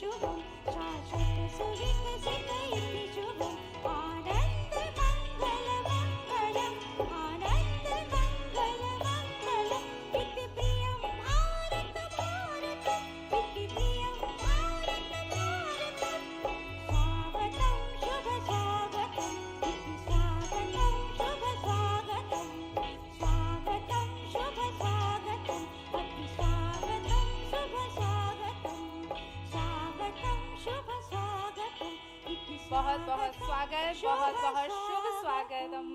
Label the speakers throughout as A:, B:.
A: शुभम शाश्वत सुविकसित इति शुभम आनंद मंगल मंगलम आनंद मंगल मंगलम इति प्रियम भारत भारतम इति प्रियम भारत भारतम स्वागतं शुभ स्वागतं इति स्वागतं शुभ स्वागतं स्वागतं शुभ स्वागतं अति स्वागतं शुभ स्वागतं स्वागतं शुभ स्वागतं इति
B: बहुत बहुत स्वागत, बहुत बहुत शुभ स्वागतम।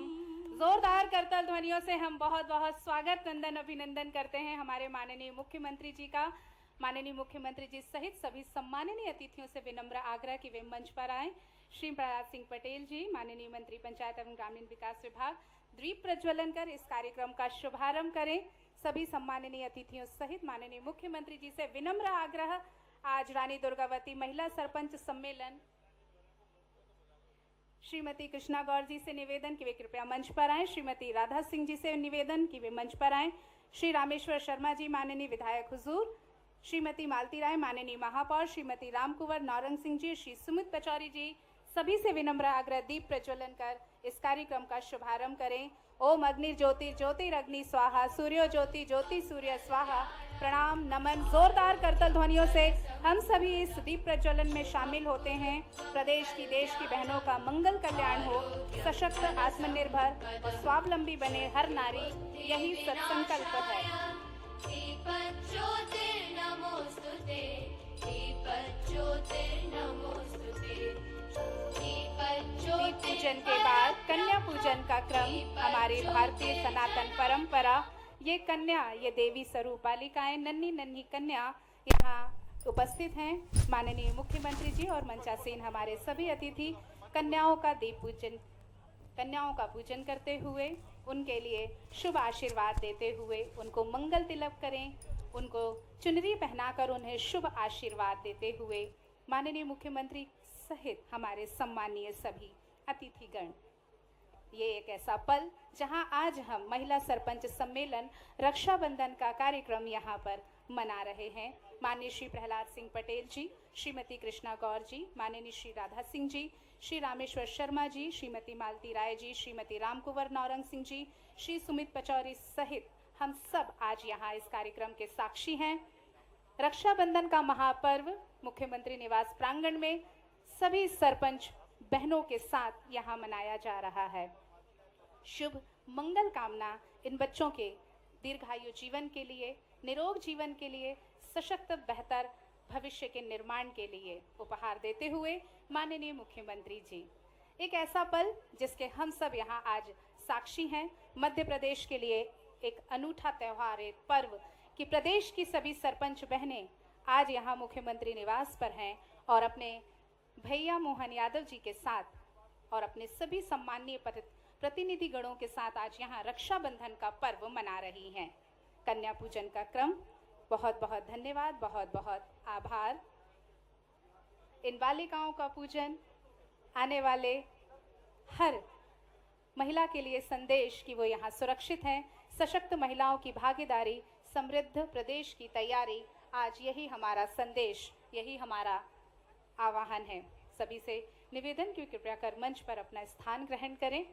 B: जोरदार करतल ध्वनियों से हम बहुत बहुत स्वागत नंदन अभिनंदन करते हैं हमारे माननीय मुख्यमंत्री जी का। माननीय मुख्यमंत्री जी सहित सभी सम्माननीय अतिथियों से विनम्र आग्रह कि वे मंच पर आएं। श्री प्रहलाद सिंह पटेल जी, माननीय मंत्री पंचायत एवं ग्रामीण विकास विभाग, दीप प्रज्वलन कर इस कार्यक्रम का शुभारंभ करें। सभी सम्माननीय अतिथियों सहित माननीय मुख्यमंत्री जी से विनम्र आग्रह, आज रानी दुर्गावती महिला सरपंच सम्मेलन श्रीमती कृष्णा गौर जी से निवेदन कि वे कृपया मंच पर आएं। श्रीमती राधा सिंह जी से निवेदन कि वे मंच पर आएं। श्री रामेश्वर शर्मा जी, माननीय विधायक हुजूर, श्रीमती मालती राय, माननीय महापौर, श्रीमती रामकुंवर नौरंग सिंह जी, श्री सुमित पचौरी जी, सभी से विनम्र आग्रह दीप प्रज्वलन कर इस कार्यक्रम का शुभारंभ करें। ओम अग्नि ज्योति ज्योतिरग्नि स्वाहा, सूर्यो ज्योति ज्योति सूर्य स्वाहा। प्रणाम नमन। जोरदार करतल ध्वनियों से हम सभी इस दीप प्रज्वलन में शामिल होते हैं। प्रदेश की, देश की बहनों का मंगल कल्याण हो, सशक्त, आत्मनिर्भर और स्वावलंबी बने हर नारी, यही सत्संकल्प है। दीप पूजन के बाद कन्या पूजन का क्रम हमारी भारतीय सनातन परंपरा। ये कन्या, ये देवी स्वरूप बालिकाएं, नन्ही नन्ही कन्या यहाँ उपस्थित हैं। माननीय मुख्यमंत्री जी और मंचासीन हमारे सभी अतिथि कन्याओं का पूजन करते हुए उनके लिए शुभ आशीर्वाद देते हुए उनको मंगल तिलक करें। उनको चुनरी पहनाकर उन्हें शुभ आशीर्वाद देते हुए माननीय मुख्यमंत्री सहित हमारे सम्मानीय सभी अतिथिगण, ये एक ऐसा पल जहां आज हम महिला सरपंच सम्मेलन रक्षाबंधन का कार्यक्रम यहाँ पर मना रहे हैं। माननीय श्री प्रहलाद सिंह पटेल जी, श्रीमती कृष्णा गौर जी, माननीय श्री राधा सिंह जी, श्री रामेश्वर शर्मा जी, श्रीमती मालती राय जी, श्रीमती रामकुंवर नौरंग सिंह जी, श्री सुमित पचौरी सहित हम सब आज यहाँ इस कार्यक्रम के साक्षी हैं। रक्षाबंधन का महापर्व मुख्यमंत्री निवास प्रांगण में सभी सरपंच बहनों के साथ यहाँ मनाया जा रहा है। शुभ मंगल कामना इन बच्चों के दीर्घायु जीवन के लिए, निरोग जीवन के लिए, सशक्त बेहतर भविष्य के निर्माण के लिए उपहार देते हुए माननीय मुख्यमंत्री जी, एक ऐसा पल जिसके हम सब यहाँ आज साक्षी हैं। मध्य प्रदेश के लिए एक अनूठा त्यौहार, एक पर्व कि प्रदेश की सभी सरपंच बहनें आज यहाँ मुख्यमंत्री निवास पर हैं और अपने भैया मोहन यादव जी के साथ और अपने सभी सम्मानीय प्रतिनिधि गणों के साथ आज यहाँ रक्षाबंधन का पर्व मना रही हैं। कन्या पूजन का क्रम, बहुत बहुत धन्यवाद, बहुत बहुत आभार। इन बालिकाओं का पूजन आने वाले हर महिला के लिए संदेश कि वो यहाँ सुरक्षित हैं, सशक्त महिलाओं की भागीदारी, समृद्ध प्रदेश की तैयारी, आज यही हमारा संदेश, यही हमारा आह्वान है। सभी से निवेदन कि कृपया कर मंच पर अपना स्थान ग्रहण करें।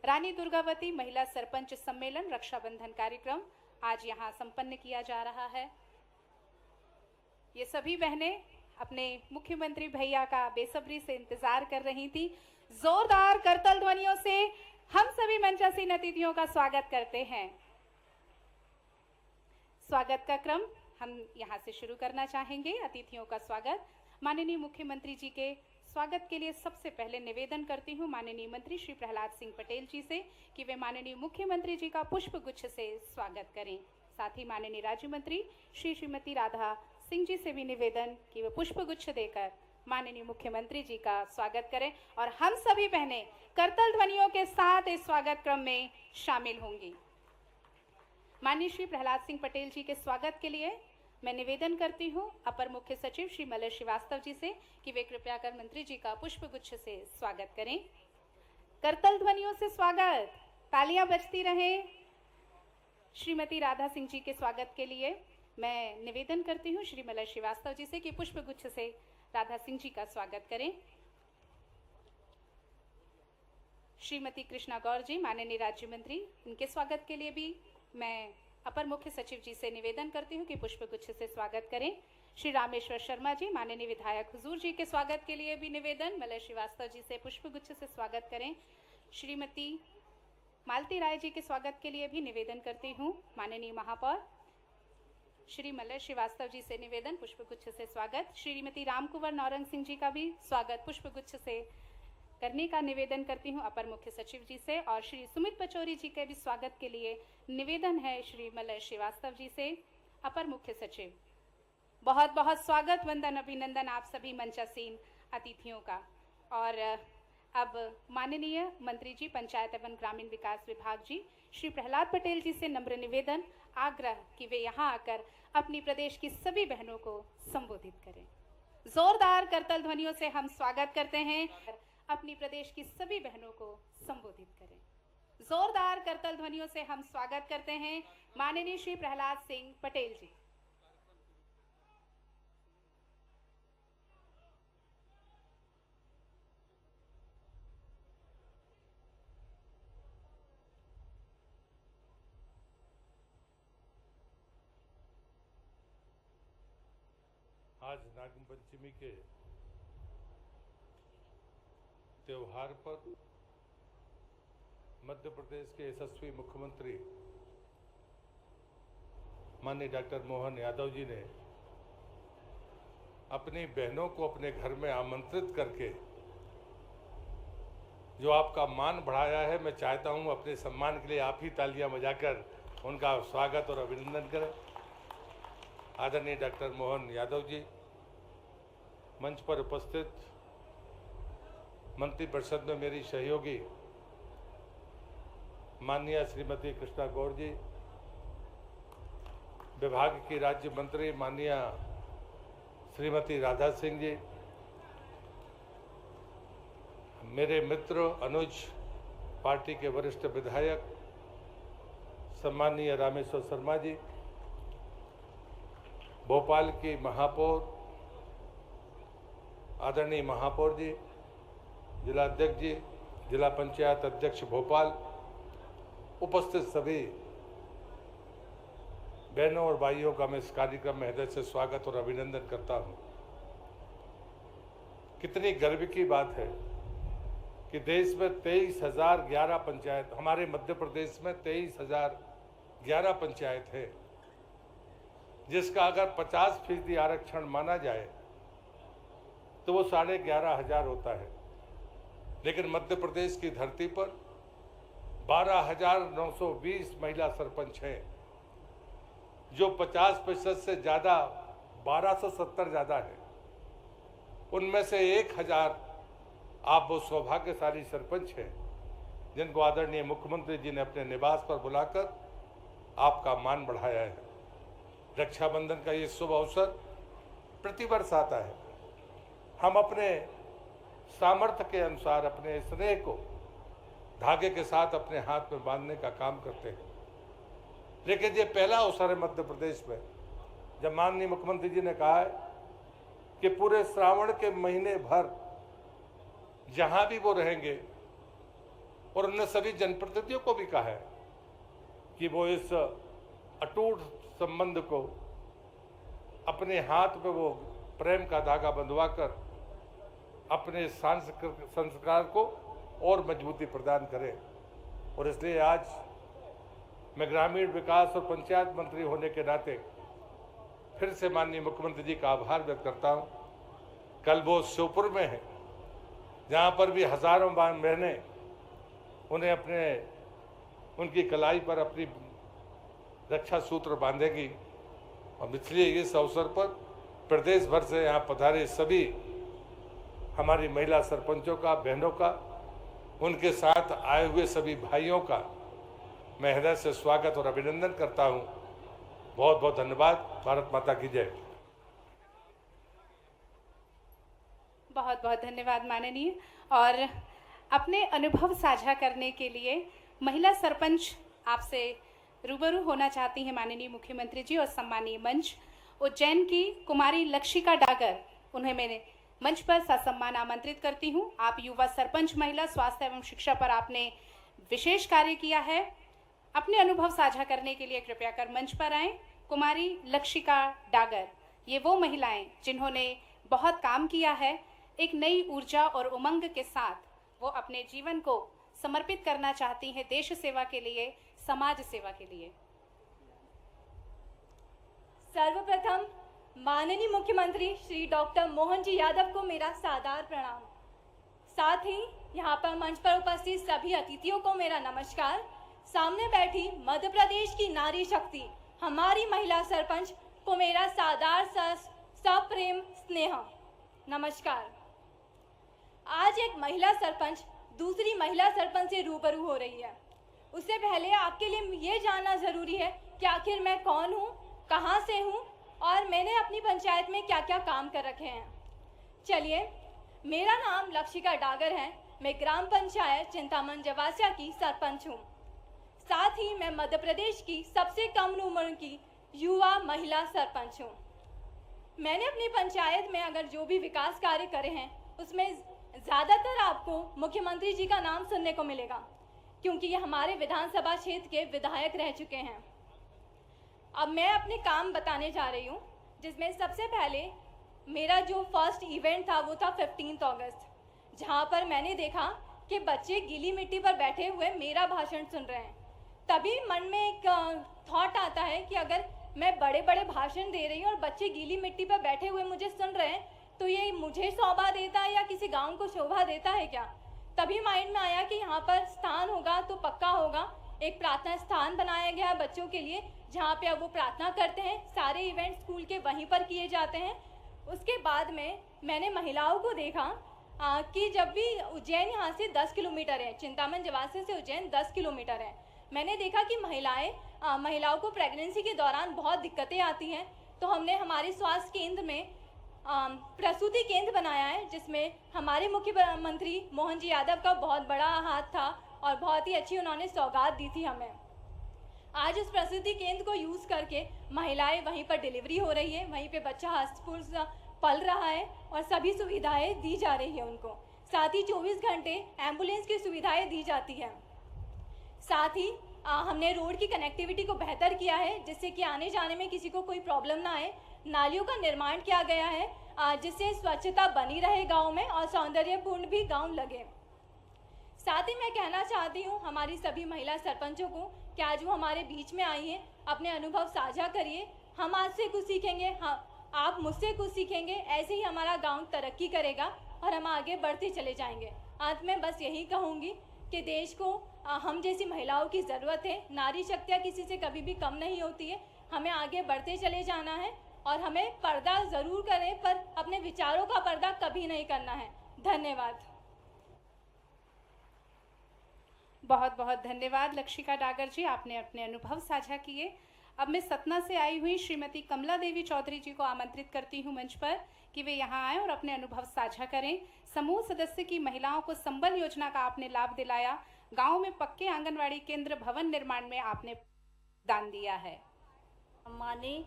B: रानी दुर्गावती महिला सरपंच सम्मेलन रक्षाबंधन कार्यक्रम आज यहाँ संपन्न किया जा रहा है। ये सभी बहनें अपने मुख्यमंत्री भैया का बेसब्री से इंतजार कर रही थी। जोरदार करतल ध्वनियों से हम सभी मंचासीन अतिथियों का स्वागत करते हैं। स्वागत का क्रम हम यहाँ से शुरू करना चाहेंगे। अतिथियों का स्वागत। माननीय मुख्यमंत्री जी के स्वागत के लिए सबसे पहले निवेदन करती हूँ माननीय मंत्री श्री प्रहलाद सिंह पटेल जी से कि वे माननीय मुख्यमंत्री जी का पुष्प गुच्छ से स्वागत करें। साथ ही माननीय राज्य मंत्री श्रीमती राधा सिंह जी से भी निवेदन कि वे पुष्प गुच्छ देकर माननीय मुख्यमंत्री जी का स्वागत करें और हम सभी बहनें करतल ध्वनियों के साथ इस स्वागत क्रम में शामिल होंगी। माननीय श्री प्रहलाद सिंह पटेल जी के स्वागत के लिए मैं निवेदन करती हूँ अपर मुख्य सचिव श्री मलय श्रीवास्तव जी से कि वे कृपया कर मंत्री जी का पुष्प गुच्छ से स्वागत करें। करतल ध्वनियों से स्वागत, तालियां बजती रहें। श्रीमती राधा सिंह जी के स्वागत के लिए मैं निवेदन करती हूँ श्री मलय श्रीवास्तव जी से कि पुष्प गुच्छ से राधा सिंह जी का स्वागत करें। श्रीमती कृष्णा गौर जी, माननीय राज्य मंत्री, इनके स्वागत के लिए भी मैं अपर मुख्य सचिव जी से निवेदन करती हूँ कि पुष्पगुच्छ से स्वागत करें। श्री रामेश्वर शर्मा जी, माननीय विधायक हुजूर जी के स्वागत के लिए भी निवेदन, मलय श्रीवास्तव जी से पुष्पगुच्छ से स्वागत करें। श्रीमती मालती राय जी के स्वागत के लिए भी निवेदन करती हूँ। माननीय महापौर श्री मलय श्रीवास्तव जी से निवेदन, पुष्पगुच्छ से स्वागत। श्रीमती रामकुंवर नौरंग सिंह जी का भी स्वागत पुष्पगुच्छ से करने का निवेदन करती हूँ अपर मुख्य सचिव जी से। और श्री सुमित पचौरी जी के भी स्वागत के लिए निवेदन है श्री मलय श्रीवास्तव जी से, अपर मुख्य सचिव। बहुत बहुत स्वागत, वंदन, अभिनंदन आप सभी मंचासीन अतिथियों का। और अब माननीय मंत्री जी पंचायत एवं ग्रामीण विकास विभाग जी श्री प्रहलाद पटेल जी से नम्र निवेदन, आग्रह कि वे यहाँ आकर अपनी प्रदेश की सभी बहनों को संबोधित करें। जोरदार करतल ध्वनियों से हम स्वागत करते हैं, अपनी प्रदेश की सभी बहनों को संबोधित करें। जोरदार करतल ध्वनियों से हम स्वागत करते हैं माननीय श्री प्रहलाद सिंह पटेल जी।
C: आज नाग पंचमी के त्योहार पर मध्य प्रदेश के यशस्वी मुख्यमंत्री माननीय डॉक्टर मोहन यादव जी ने अपनी बहनों को अपने घर में आमंत्रित करके जो आपका मान बढ़ाया है, मैं चाहता हूं अपने सम्मान के लिए आप ही तालियां बजाकर उनका स्वागत और अभिनंदन करें। आदरणीय डॉक्टर मोहन यादव जी, मंच पर उपस्थित मंत्रिपरिषद में मेरी सहयोगी माननीय श्रीमती कृष्णा गौर जी, विभाग की राज्य मंत्री माननीय श्रीमती राधा सिंह जी, मेरे मित्र अनुज पार्टी के वरिष्ठ विधायक सम्माननीय रामेश्वर शर्मा जी, भोपाल की महापौर आदरणीय महापौर जी, जिला अध्यक्ष जी, जिला पंचायत अध्यक्ष भोपाल, उपस्थित सभी बहनों और भाइयों का मैं इस कार्यक्रम में हृदय से स्वागत और अभिनंदन करता हूं। कितनी गर्व की बात है कि देश में 23,011 पंचायत, हमारे मध्य प्रदेश में 23,011 पंचायत है, जिसका अगर 50% आरक्षण माना जाए तो वो 11,500 होता है। लेकिन मध्य प्रदेश की धरती पर 12,920 महिला सरपंच हैं, जो 50% से ज़्यादा 1270 ज़्यादा है। उनमें से 1,000 आप वो सौभाग्यशाली सरपंच हैं जिनको आदरणीय मुख्यमंत्री जी ने अपने निवास पर बुलाकर आपका मान बढ़ाया है। रक्षाबंधन का ये शुभ अवसर प्रतिवर्ष आता है। हम अपने सामर्थ्य के अनुसार अपने स्नेह को धागे के साथ अपने हाथ में बांधने का काम करते हैं। लेकिन ये पहला अवसर है मध्य प्रदेश में जब माननीय मुख्यमंत्री जी ने कहा है कि पूरे श्रावण के महीने भर जहां भी वो रहेंगे, और उन्होंने सभी जनप्रतिनिधियों को भी कहा है कि वो इस अटूट संबंध को अपने हाथ में वो प्रेम का धागा बंधवाकर अपने संस्कार को और मजबूती प्रदान करें। और इसलिए आज मैं ग्रामीण विकास और पंचायत मंत्री होने के नाते फिर से माननीय मुख्यमंत्री जी का आभार व्यक्त करता हूं। कल वो श्योपुर में है, जहां पर भी हजारों बहनें उन्हें उनकी कलाई पर अपनी रक्षा सूत्र बांधेगी। और इसलिए इस अवसर पर प्रदेश भर से यहाँ पधारे सभी हमारी महिला सरपंचों का, बहनों का, उनके साथ आए हुए सभी भाइयों का मैं हृदय से स्वागत और अभिनंदन करता हूँ। बहुत बहुत धन्यवाद। भारत माता की जय।
B: बहुत बहुत धन्यवाद माननीय। और अपने अनुभव साझा करने के लिए महिला सरपंच आपसे रूबरू होना चाहती हैं माननीय मुख्यमंत्री जी और सम्मानीय मंच। उज्जैन की कुमारी लक्षिका डागर, उन्हें मैं मंच पर ससम्मान आमंत्रित करती हूं। आप युवा सरपंच महिला स्वास्थ्य एवं शिक्षा पर आपने विशेष कार्य किया है। अपने अनुभव साझा करने के लिए कृपया कर मंच पर आएं। कुमारी लक्षिका डागर, ये वो महिलाएं जिन्होंने बहुत काम किया है। एक नई ऊर्जा और उमंग के साथ वो अपने जीवन को समर्पित करना चाहती हैं देश सेवा के लिए, समाज सेवा के लिए।
D: सर्वप्रथम माननीय मुख्यमंत्री श्री डॉक्टर मोहन जी यादव को मेरा सादर प्रणाम। साथ ही यहाँ पर मंच पर उपस्थित सभी अतिथियों को मेरा नमस्कार। सामने बैठी मध्य प्रदेश की नारी शक्ति हमारी महिला सरपंच को मेरा सादर सप्रेम स्नेह नमस्कार। आज एक महिला सरपंच दूसरी महिला सरपंच से रूबरू हो रही है। उससे पहले आपके लिए ये जानना ज़रूरी है कि आखिर मैं कौन हूँ, कहाँ से हूँ और मैंने अपनी पंचायत में क्या क्या काम कर रखे हैं। चलिए, मेरा नाम लक्षिका डागर है। मैं ग्राम पंचायत चिंतामन जवासिया की सरपंच हूँ। साथ ही मैं मध्य प्रदेश की सबसे कम उम्र की युवा महिला सरपंच हूँ। मैंने अपनी पंचायत में अगर जो भी विकास कार्य करे हैं उसमें ज़्यादातर आपको मुख्यमंत्री जी का नाम सुनने को मिलेगा, क्योंकि ये हमारे विधानसभा क्षेत्र के विधायक रह चुके हैं। अब मैं अपने काम बताने जा रही हूँ, जिसमें सबसे पहले मेरा जो फर्स्ट इवेंट था वो था 15 अगस्त, जहाँ पर मैंने देखा कि बच्चे गीली मिट्टी पर बैठे हुए मेरा भाषण सुन रहे हैं। तभी मन में एक थॉट आता है कि अगर मैं बड़े बड़े भाषण दे रही हूँ और बच्चे गीली मिट्टी पर बैठे हुए मुझे सुन रहे हैं, तो ये मुझे शोभा देता है या किसी गाँव को शोभा देता है क्या? तभी माइंड में आया कि यहाँ पर स्थान होगा तो पक्का होगा। एक प्रार्थना स्थान बनाया गया है बच्चों के लिए, जहाँ पे अब वो प्रार्थना करते हैं। सारे इवेंट स्कूल के वहीं पर किए जाते हैं। उसके बाद में मैंने महिलाओं को देखा कि जब भी उज्जैन यहाँ से 10 किलोमीटर है, चिंतामन जवासिया से उज्जैन 10 किलोमीटर है, मैंने देखा कि महिलाओं को प्रेगनेंसी के दौरान बहुत दिक्कतें आती हैं। तो हमने हमारे स्वास्थ्य केंद्र में प्रसूति केंद्र बनाया है, जिसमें हमारे मुख्यमंत्री मोहन जी यादव का बहुत बड़ा हाथ था और बहुत ही अच्छी उन्होंने सौगात दी थी हमें। आज उस प्रसूति केंद्र को यूज़ करके महिलाएं वहीं पर डिलीवरी हो रही है, वहीं पे बच्चा हस्तपुष्ट पल रहा है और सभी सुविधाएं दी जा रही है उनको। साथ ही 24 घंटे एम्बुलेंस की सुविधाएं दी जाती हैं। साथ ही हमने रोड की कनेक्टिविटी को बेहतर किया है, जिससे कि आने जाने में किसी को कोई प्रॉब्लम ना आए। नालियों का निर्माण किया गया है, जिससे स्वच्छता बनी रहे गाँव में और सौंदर्यपूर्ण भी गाँव लगे। साथ ही मैं कहना चाहती हूँ हमारी सभी महिला सरपंचों को कि आज वो हमारे बीच में आई हैं, अपने अनुभव साझा करिए। हम आज से कुछ सीखेंगे, हाँ आप मुझसे कुछ सीखेंगे। ऐसे ही हमारा गांव तरक्की करेगा और हम आगे बढ़ते चले जाएंगे। अंत में बस यही कहूँगी कि देश को हम जैसी महिलाओं की ज़रूरत है। नारी शक्तियाँ किसी से कभी भी कम नहीं होती है। हमें आगे बढ़ते चले जाना है और हमें पर्दा ज़रूर करें, पर अपने विचारों का पर्दा कभी नहीं करना है। धन्यवाद।
B: बहुत बहुत धन्यवाद लक्षिका डागर जी, आपने अपने अनुभव साझा किए। अब मैं सतना से आई हुई श्रीमती कमला देवी चौधरी जी को आमंत्रित करती हूं मंच पर कि वे यहां आएं और अपने अनुभव साझा करें। समूह सदस्य की महिलाओं को संबल योजना का आपने लाभ दिलाया। गांव में पक्के आंगनवाड़ी केंद्र भवन निर्माण में आपने दान दिया है।
E: सम्मानीय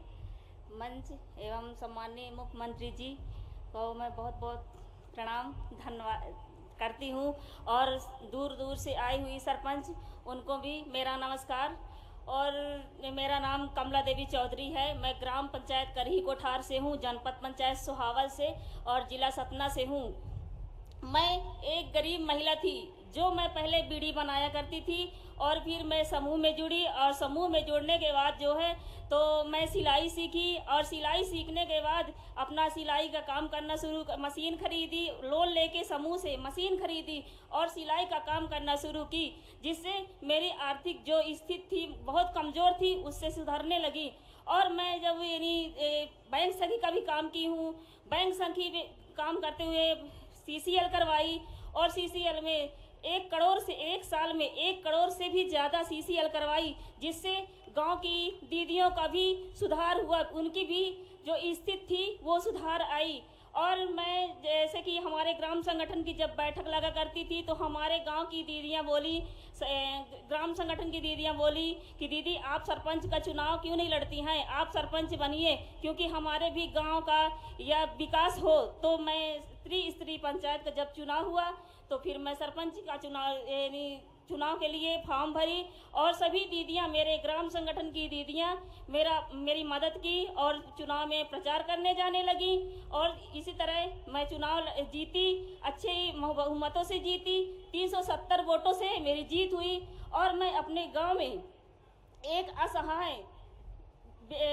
E: मंच एवं सम्मानीय मुख्यमंत्री जी को मैं बहुत बहुत प्रणाम धन्यवाद करती हूँ, और दूर दूर से आई हुई सरपंच उनको भी मेरा नमस्कार। और मेरा नाम कमला देवी चौधरी है। मैं ग्राम पंचायत करही कोठार से हूँ, जनपद पंचायत सोहावल से और जिला सतना से हूँ। मैं एक गरीब महिला थी जो मैं पहले बीड़ी बनाया करती थी, और फिर मैं समूह में जुड़ी, और समूह में जुड़ने के बाद जो है तो मैं सिलाई सीखी, और सिलाई सीखने के बाद अपना सिलाई का काम करना मशीन खरीदी, लोन लेके समूह से मशीन खरीदी और सिलाई का काम करना शुरू की, जिससे मेरी आर्थिक जो स्थिति थी बहुत कमज़ोर थी उससे सुधरने लगी। और मैं जब यानी बैंक सखी का भी काम की हूँ, बैंक सखी काम करते हुए CCL करवाई, और CCL में 1 करोड़ से एक साल में 1 करोड़ से भी ज़्यादा CCL करवाई, जिससे गांव की दीदियों का भी सुधार हुआ, उनकी भी जो स्थिति थी वो सुधार आई। और मैं जैसे कि हमारे ग्राम संगठन की जब बैठक लगा करती थी तो हमारे गांव की दीदियां बोली, ग्राम संगठन की दीदियां बोली कि दीदी आप सरपंच का चुनाव क्यों नहीं लड़ती हैं, आप सरपंच बनिए, क्योंकि हमारे भी गांव का या विकास हो। तो मैं स्त्री पंचायत का जब चुनाव हुआ तो फिर मैं सरपंच का चुनाव के लिए फॉर्म भरी और सभी दीदियां, मेरे ग्राम संगठन की दीदियां मेरी मदद की और चुनाव में प्रचार करने जाने लगी और इसी तरह मैं चुनाव जीती, अच्छे बहुमतों से जीती, 370 वोटों से मेरी जीत हुई और मैं अपने गांव में एक असहाय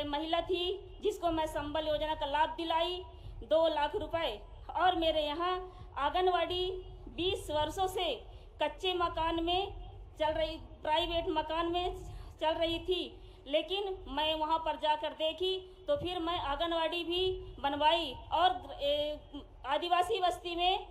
E: महिला थी जिसको मैं संबल योजना का लाभ दिलाई 2 लाख रुपए। और मेरे यहाँ आंगनवाड़ी 20 वर्षों से कच्चे मकान में चल रही, प्राइवेट मकान में चल रही थी, लेकिन मैं वहाँ पर जाकर देखी तो फिर मैं आंगनवाड़ी भी बनवाई। और आदिवासी बस्ती में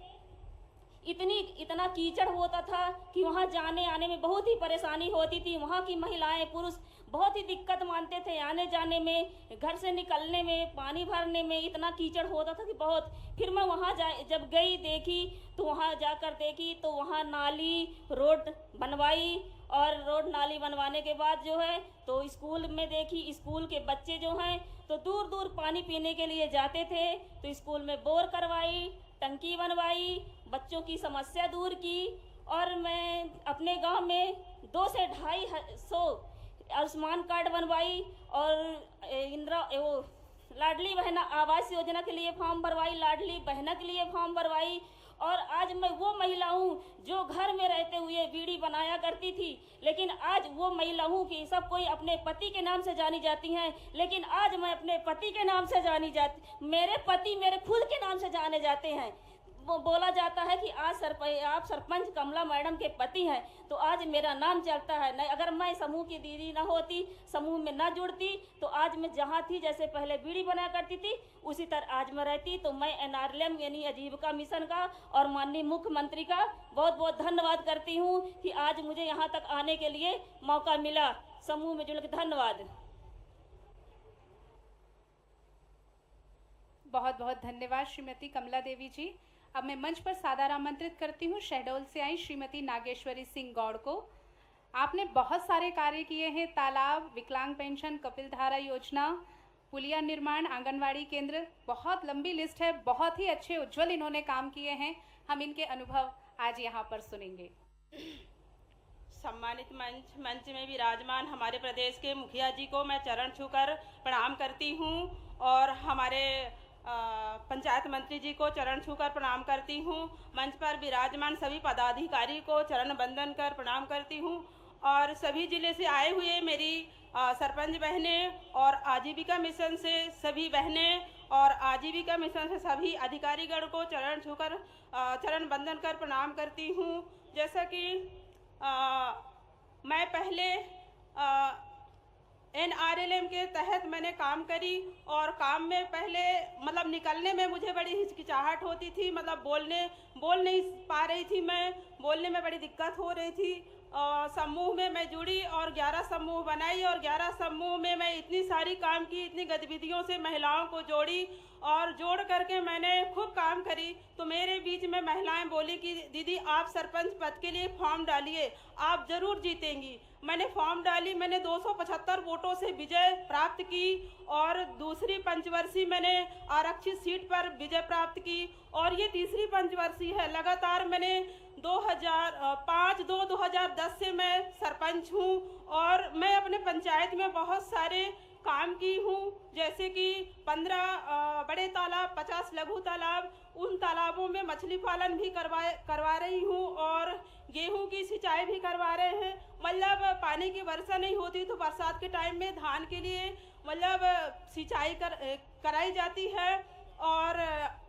E: इतना कीचड़ होता था कि वहाँ जाने आने में बहुत ही परेशानी होती थी। वहाँ की महिलाएं पुरुष बहुत ही दिक्कत मानते थे आने जाने में, घर से निकलने में, पानी भरने में इतना कीचड़ होता था कि बहुत। फिर मैं वहाँ जब गई देखी तो वहाँ जाकर देखी तो वहाँ नाली रोड बनवाई और रोड नाली बनवाने के बाद जो है तो स्कूल में देखी, स्कूल के बच्चे जो हैं तो दूर दूर पानी पीने के लिए जाते थे तो स्कूल में बोर करवाई, टंकी बनवाई, बच्चों की समस्या दूर की। और मैं अपने गांव में 200 से 250 आयुष्मान कार्ड बनवाई और लाडली बहना आवास योजना के लिए फॉर्म भरवाई, लाडली बहना के लिए फॉर्म भरवाई। और आज मैं वो महिला हूँ जो घर में रहते हुए बीड़ी बनाया करती थी, लेकिन आज वो महिला हूँ कि सब कोई अपने पति के नाम से जानी जाती हैं, लेकिन आज मैं अपने पति के नाम से जानी जाती, मेरे पति मेरे खुद के नाम से जाने जाते हैं। वो बोला जाता है कि आज आप सरपंच कमला मैडम के पति हैं, तो आज मेरा नाम चलता है। नहीं, अगर मैं समूह की दीदी ना होती, समूह में ना जुड़ती, तो आज मैं जहाँ थी, जैसे पहले बीड़ी बनाया करती थी उसी तरह आज मैं रहती। तो मैं NRLM यानी आजीविका मिशन का और माननीय मुख्यमंत्री का बहुत बहुत धन्यवाद करती हूँ कि आज मुझे यहाँ तक आने के लिए मौका मिला, समूह में जुड़ के। धन्यवाद।
B: बहुत बहुत धन्यवाद श्रीमती कमला देवी जी। अब मैं मंच पर सादर आमंत्रित करती हूँ शहडोल से आई श्रीमती नागेश्वरी सिंह गौड़ को। आपने बहुत सारे कार्य किए हैं, तालाब, विकलांग पेंशन, कपिल धारा योजना, पुलिया निर्माण, आंगनवाड़ी केंद्र, बहुत लंबी लिस्ट है। बहुत ही अच्छे उज्जवल इन्होंने काम किए हैं। हम इनके अनुभव आज यहाँ पर सुनेंगे।
F: सम्मानित मंच में विराजमान हमारे प्रदेश के मुखिया जी को मैं चरण छूकर प्रणाम करती हूँ और हमारे पंचायत मंत्री जी को चरण छूकर प्रणाम करती हूँ। मंच पर विराजमान सभी पदाधिकारी को चरण बंदन कर प्रणाम करती हूँ और सभी जिले से आए हुए मेरी सरपंच बहनें और आजीविका मिशन से सभी बहनें और आजीविका मिशन से सभी अधिकारीगण को चरण छूकर चरण बंदन कर प्रणाम करती हूँ। जैसा कि मैं पहले NRLM के तहत मैंने काम करी और काम में पहले मतलब निकलने में मुझे बड़ी हिचकिचाहट होती थी, मतलब बोल नहीं पा रही थी, मैं बोलने में बड़ी दिक्कत हो रही थी। समूह में मैं जुड़ी और 11 समूह बनाई और 11 समूह में मैं इतनी सारी काम की, इतनी गतिविधियों से महिलाओं को जोड़ी और जोड़ करके मैंने खूब काम करी। तो मेरे बीच में महिलाएं बोली कि दीदी आप सरपंच पद के लिए फॉर्म डालिए, आप ज़रूर जीतेंगी। मैंने फॉर्म डाली, मैंने 275 वोटों से विजय प्राप्त की और दूसरी पंचवर्षीय मैंने आरक्षित सीट पर विजय प्राप्त की और ये तीसरी पंचवर्षीय है। लगातार मैंने 2005-2010 से मैं सरपंच हूँ और मैं अपने पंचायत में बहुत सारे काम की हूँ, जैसे कि 15 बड़े तालाब, 50 लघु तालाब, उन तालाबों में मछली पालन भी करवा रही हूँ और गेहूं की सिंचाई भी करवा रहे हैं। मतलब पानी की वर्षा नहीं होती तो बरसात के टाइम में धान के लिए मतलब सिंचाई कराई जाती है। और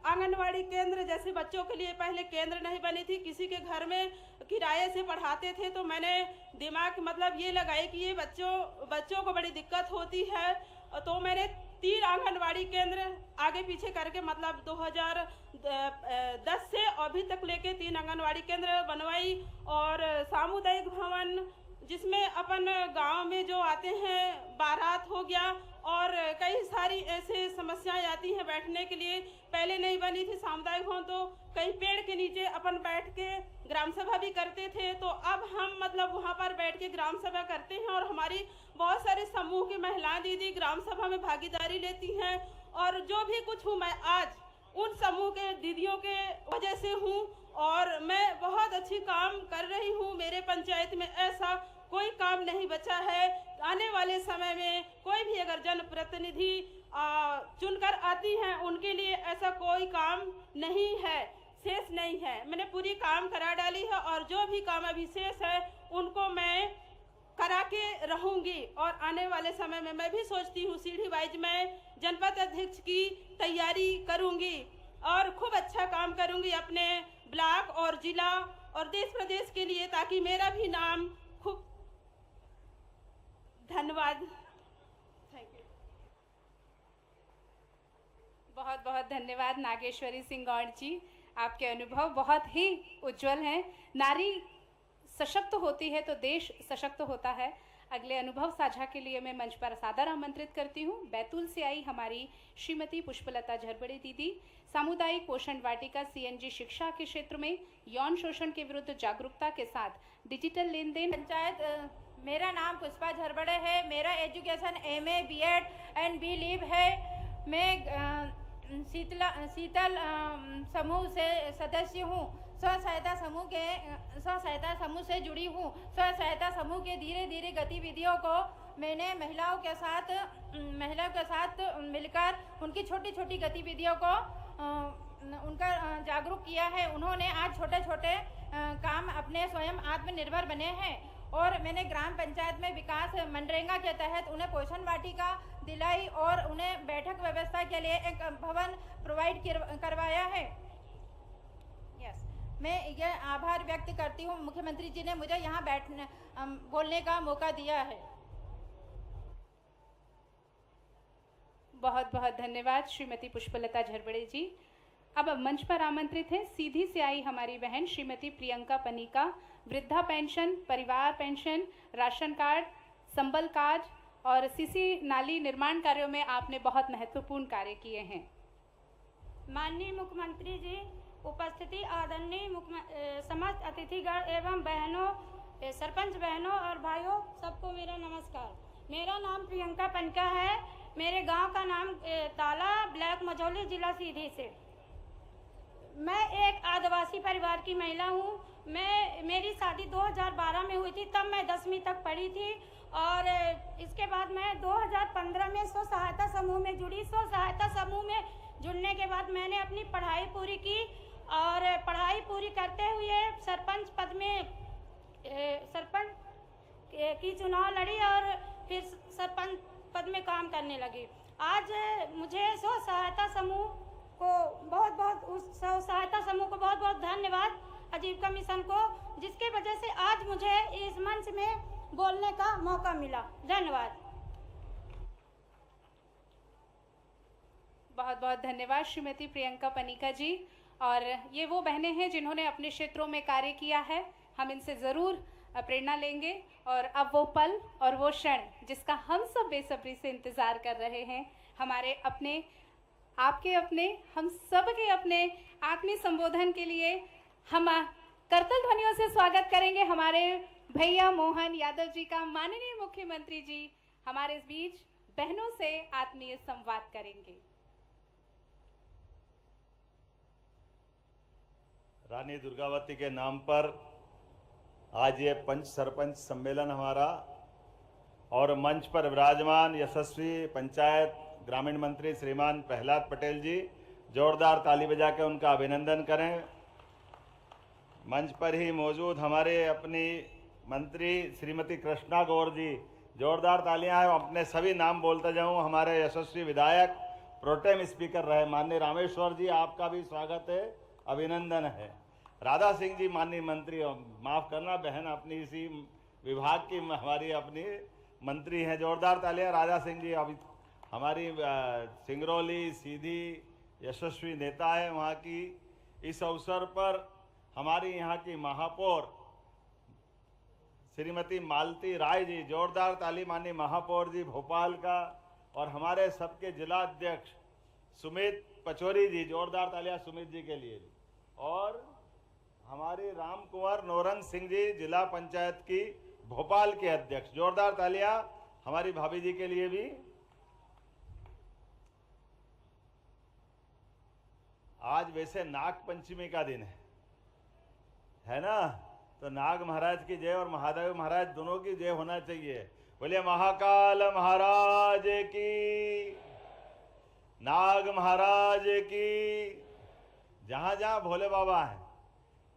F: आंगनवाड़ी केंद्र, जैसे बच्चों के लिए पहले केंद्र नहीं बनी थी, किसी के घर में किराए से पढ़ाते थे, तो मैंने दिमाग मतलब ये लगाई कि ये बच्चों को बड़ी दिक्कत होती है, तो मैंने 3 आंगनवाड़ी केंद्र आगे पीछे करके मतलब 2010 से अभी तक लेके 3 आंगनवाड़ी केंद्र बनवाई और सामुदायिक भवन जिसमें अपन गांव में जो आते हैं बारात हो गया और कई सारी ऐसे समस्याएं आती हैं बैठने के लिए। पहले नहीं बनी थी सामुदायिक भवन तो कहीं पेड़ के नीचे अपन बैठ के ग्राम सभा भी करते थे, तो अब हम मतलब वहाँ पर बैठ के ग्राम सभा करते हैं और हमारी बहुत सारे समूह की महिलाएं दीदी ग्राम सभा में भागीदारी लेती हैं। और जो भी कुछ हूँ मैं आज उन समूह के दीदियों के वजह से हूँ और मैं बहुत अच्छी काम कर रही हूँ। मेरे पंचायत में ऐसा कोई काम नहीं बचा है। आने वाले समय में कोई भी अगर जनप्रतिनिधि चुनकर आती हैं उनके लिए ऐसा कोई काम नहीं है, शेष नहीं है। मैंने पूरी काम करा डाली है और जो भी काम अभी शेष है उनको मैं करा के रहूंगी। और आने वाले समय में मैं भी सोचती हूँ सीढ़ी वाइज मैं जनपद अध्यक्ष की तैयारी करूंगी और खूब अच्छा काम करूंगी अपने ब्लॉक और जिला और देश प्रदेश के लिए, ताकि मेरा भी नाम खूब। धन्यवाद, थैंक यू।
B: बहुत बहुत धन्यवाद नागेश्वरी सिंह गौड़ जी, आपके अनुभव बहुत ही उज्जवल हैं। नारी सशक्त होती है तो देश सशक्त होता है। अगले अनुभव साझा के लिए मैं मंच पर सादर आमंत्रित करती हूँ। बैतूल से आई हमारी श्रीमती पुष्पलता झरबड़े दीदी, सामुदायिक पोषण वाटिका CNG शिक्षा के क्षेत्र में यौन शोषण के विरुद्ध जागरूकता के साथ डिजिटल लेन देन।
G: पंचायत, मेरा नाम पुष्पा झरबड़े है। मेरा education MA BEd and B.Liv है। मैं शीतल समूह से सदस्य हूँ। स्व सहायता समूह से जुड़ी हूँ। स्व सहायता समूह के धीरे धीरे गतिविधियों को मैंने महिलाओं के साथ मिलकर उनकी छोटी छोटी गतिविधियों को उनका जागरूक किया है। उन्होंने आज छोटे छोटे काम अपने स्वयं आत्मनिर्भर बने हैं और मैंने ग्राम पंचायत में विकास मनरेगा के तहत उन्हें पोषण वाटिका दिलाई और उन्हें बैठक व्यवस्था के लिए एक भवन प्रोवाइड करवाया है। यस, मैं ये आभार व्यक्त करती हूँ, मुख्यमंत्री जी ने मुझे यहाँ बोलने का मौका दिया है।
B: बहुत बहुत धन्यवाद श्रीमती पुष्पलता झरबड़े जी। अब मंच पर आमंत्रित हैं सीधी से आई हमारी बहन श्रीमती प्रियंका पनिका। वृद्धा पेंशन, परिवार पेंशन, राशन कार्ड, संबल कार्ड और सीसी नाली निर्माण कार्यों में आपने बहुत महत्वपूर्ण कार्य किए हैं।
H: माननीय मुख्यमंत्री जी, उपस्थिति आदरणीय समस्त अतिथिगण एवं बहनों, सरपंच बहनों और भाइयों, सबको मेरा नमस्कार। मेरा नाम प्रियंका पनिका है। मेरे गांव का नाम ताला, ब्लॉक मझौली, जिला सीधी से। मैं एक आदिवासी परिवार की महिला हूँ। मेरी शादी 2012 में हुई थी, तब मैं 10वीं तक पढ़ी थी और इसके बाद मैं 2015 में स्व सहायता समूह में जुड़ी। स्व सहायता समूह में जुड़ने के बाद मैंने अपनी पढ़ाई पूरी की और पढ़ाई पूरी करते हुए सरपंच पद की चुनाव लड़ी और फिर सरपंच पद में काम करने लगी। आज मुझे स्व सहायता समूह को बहुत बहुत धन्यवाद, आजीविका मिशन को, जिसके वजह से आज मुझे इस मंच में बोलने का मौका मिला। धन्यवाद।
B: बहुत बहुत धन्यवाद श्रीमती प्रियंका पनिका जी। और ये वो बहनें हैं जिन्होंने अपने क्षेत्रों में कार्य किया है। हम इनसे ज़रूर प्रेरणा लेंगे और अब वो पल और वो क्षण जिसका हम सब बेसब्री से इंतज़ार कर रहे हैं, हमारे अपने, आपके अपने, हम सब के अपने आत्मीय संबोधन के लिए हम करतल ध्वनियों से स्वागत करेंगे हमारे भैया मोहन यादव जी का। माननीय मुख्यमंत्री जी हमारे इस बीच बहनों से आत्मीय संवाद करेंगे।
I: रानी दुर्गावती के नाम पर आज ये पंच सरपंच सम्मेलन हमारा, और मंच पर विराजमान यशस्वी पंचायत ग्रामीण मंत्री श्रीमान प्रहलाद पटेल जी, जोरदार ताली बजा के उनका अभिनंदन करें। मंच पर ही मौजूद हमारे अपनी मंत्री श्रीमती कृष्णा गौर जी, जोरदार तालियां हैं। अपने सभी नाम बोलते जाऊं। हमारे यशस्वी विधायक प्रोटेम स्पीकर रहे माननीय रामेश्वर जी, आपका भी स्वागत है, अभिनंदन है। राधा सिंह जी माननीय मंत्री, माफ़ करना बहन, अपनी इसी विभाग की हमारी अपनी मंत्री हैं, जोरदार तालियां राधा सिंह जी। अभी हमारी सिंगरौली सीधी यशस्वी नेता है वहाँ की। इस अवसर पर हमारी यहाँ की महापौर श्रीमती मालती राय जी, जोरदार ताली माननीय महापौर जी भोपाल का, और हमारे सबके जिला अध्यक्ष सुमित पचौरी जी, जोरदार तालियां सुमित जी के लिए। और हमारे राम कुंवर नौरंग सिंह जी, जिला पंचायत की भोपाल के अध्यक्ष, जोरदार तालियां हमारी भाभी जी के लिए भी। आज वैसे नाग पंचमी का दिन है ना, तो नाग महाराज की जय और महादेव महाराज दोनों की जय होना चाहिए। बोलिए महाकाल महाराज की, नाग महाराज की। जहां जहां भोले बाबा हैं,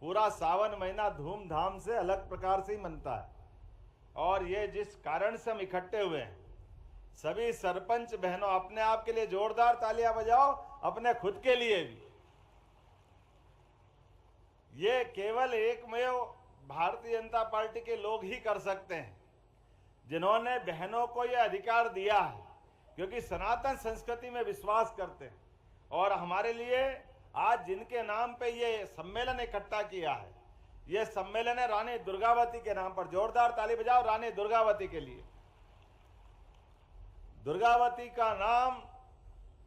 I: पूरा सावन महीना धूमधाम से अलग प्रकार से ही मनता है। और ये जिस कारण से हम इकट्ठे हुए हैं, सभी सरपंच बहनों अपने आप के लिए जोरदार तालियां बजाओ, अपने खुद के लिए भी। ये केवल एकमेव भारतीय जनता पार्टी के लोग ही कर सकते हैं, जिन्होंने बहनों को यह अधिकार दिया है, क्योंकि सनातन संस्कृति में विश्वास करते हैं। और हमारे लिए आज जिनके नाम पे ये सम्मेलन इकट्ठा किया है, ये सम्मेलन है रानी दुर्गावती के नाम पर। जोरदार ताली बजाओ रानी दुर्गावती के लिए। दुर्गावती का नाम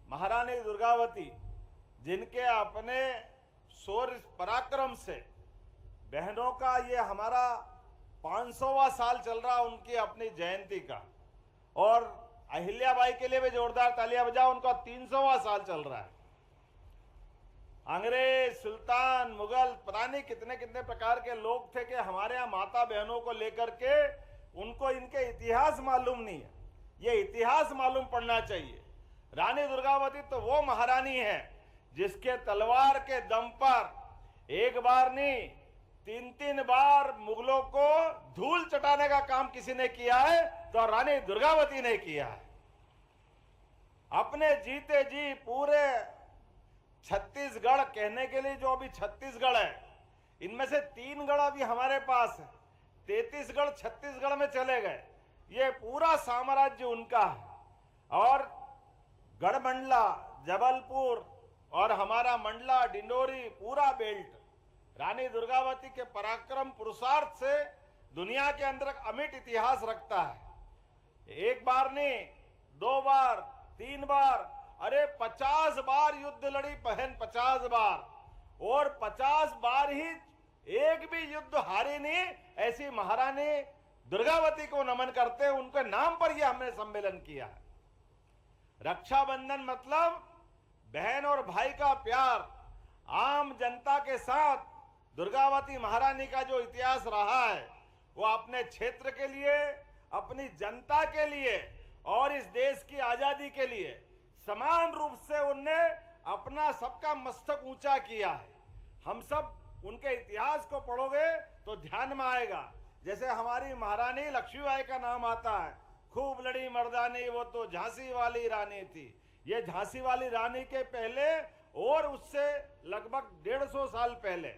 I: महारानी दुर्गावती, जिनके अपने शौर्य पराक्रम से बहनों का ये हमारा 500वां साल चल रहा उनकी अपनी जयंती का। और अहिल्याबाई के लिए भी जोरदार तालियां बजाओ, उनका 300वां साल चल रहा है। अंग्रेज, सुल्तान, मुगल, पता नहीं कितने कितने प्रकार के लोग थे कि हमारे यहाँ माता बहनों को लेकर के उनको इनके इतिहास मालूम नहीं है। ये इतिहास मालूम पड़ना चाहिए। रानी दुर्गावती तो वो महारानी है जिसके तलवार के दम पर एक बार नहीं 3-3 बार मुगलों को धूल चटाने का काम किसी ने किया है तो रानी दुर्गावती ने किया है। अपने जीते जी पूरे छत्तीसगढ़ कहने के लिए जो अभी छत्तीसगढ़ है, इनमें से 3 गढ़ अभी हमारे पास है, 33 गढ़ छत्तीसगढ़ में चले गए। ये पूरा साम्राज्य उनका है। और गढ़मंडला, जबलपुर और हमारा मंडला, डिंडोरी, पूरा बेल्ट रानी दुर्गावती के पराक्रम पुरुषार्थ से दुनिया के अंदर अमिट इतिहास रखता है। एक बार नहीं, 2 बार, 3 बार, अरे 50 बार युद्ध लड़ी बहन, 50 बार, और 50 बार ही एक भी युद्ध हारी नहीं। ऐसी महारानी दुर्गावती को नमन करते हैं, उनके नाम पर यह हमने सम्मेलन किया है। रक्षाबंधन मतलब बहन और भाई का प्यार। आम जनता के साथ दुर्गावती महारानी का जो इतिहास रहा है, वो अपने क्षेत्र के लिए, अपनी जनता के लिए और इस देश की आजादी के लिए समान रूप से उनने अपना सबका मस्तक ऊंचा किया है। हम सब उनके इतिहास को पढ़ोगे तो ध्यान में आएगा। जैसे हमारी महारानी लक्ष्मीबाई का नाम आता है, खूब लड़ी मर्दानी, वो तो झांसी वाली रानी थी। ये झांसी वाली रानी के पहले और उससे लगभग 150 साल पहले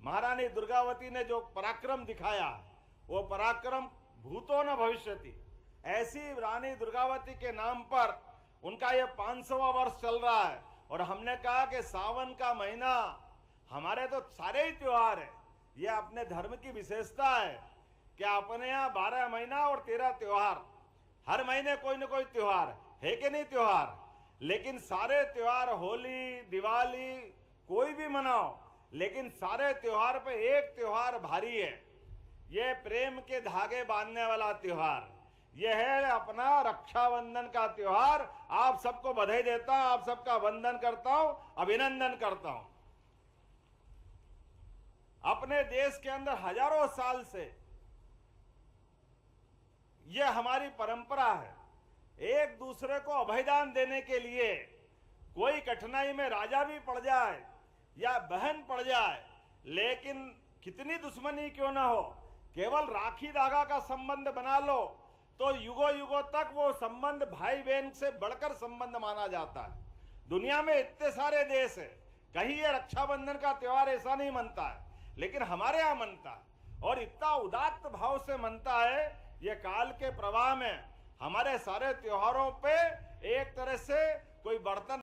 I: महारानी दुर्गावती ने जो पराक्रम दिखाया, वो पराक्रम भूतो न भविष्यति। ऐसी रानी दुर्गावती के नाम पर उनका ये 500वां वर्ष चल रहा है। और हमने कहा कि सावन का महीना, हमारे तो सारे ही त्योहार है, ये अपने धर्म की विशेषता है कि अपने यहाँ 12 महीना और 13 त्योहार, हर महीने कोई न कोई त्योहार है कि नहीं त्योहार। लेकिन सारे त्योहार, होली, दिवाली, कोई भी मनाओ, लेकिन सारे त्योहार पे एक त्योहार भारी है। ये प्रेम के धागे बांधने वाला त्योहार, ये है अपना रक्षाबंधन का त्योहार। आप सबको बधाई देता हूं, आप सबका वंदन करता हूं, अभिनंदन करता हूं। अपने देश के अंदर हजारों साल से यह हमारी परंपरा है, एक दूसरे को अभयदान देने के लिए। कोई कठिनाई में राजा भी पड़ जाए या बहन पड़ जाए, लेकिन कितनी दुश्मनी क्यों ना हो, केवल राखी धागा का संबंध बना लो तो युगों युगों तक वो संबंध भाई बहन से बढ़कर संबंध माना जाता है। दुनिया में इतने सारे देश है, कहीं ये रक्षाबंधन का त्योहार ऐसा नहीं मनता है, लेकिन हमारे यहाँ मनता है और इतना उदात्त भाव से मनता है। ये काल के प्रवाह में हमारे सारे त्योहारों पे एक तरह से कोई बर्तन,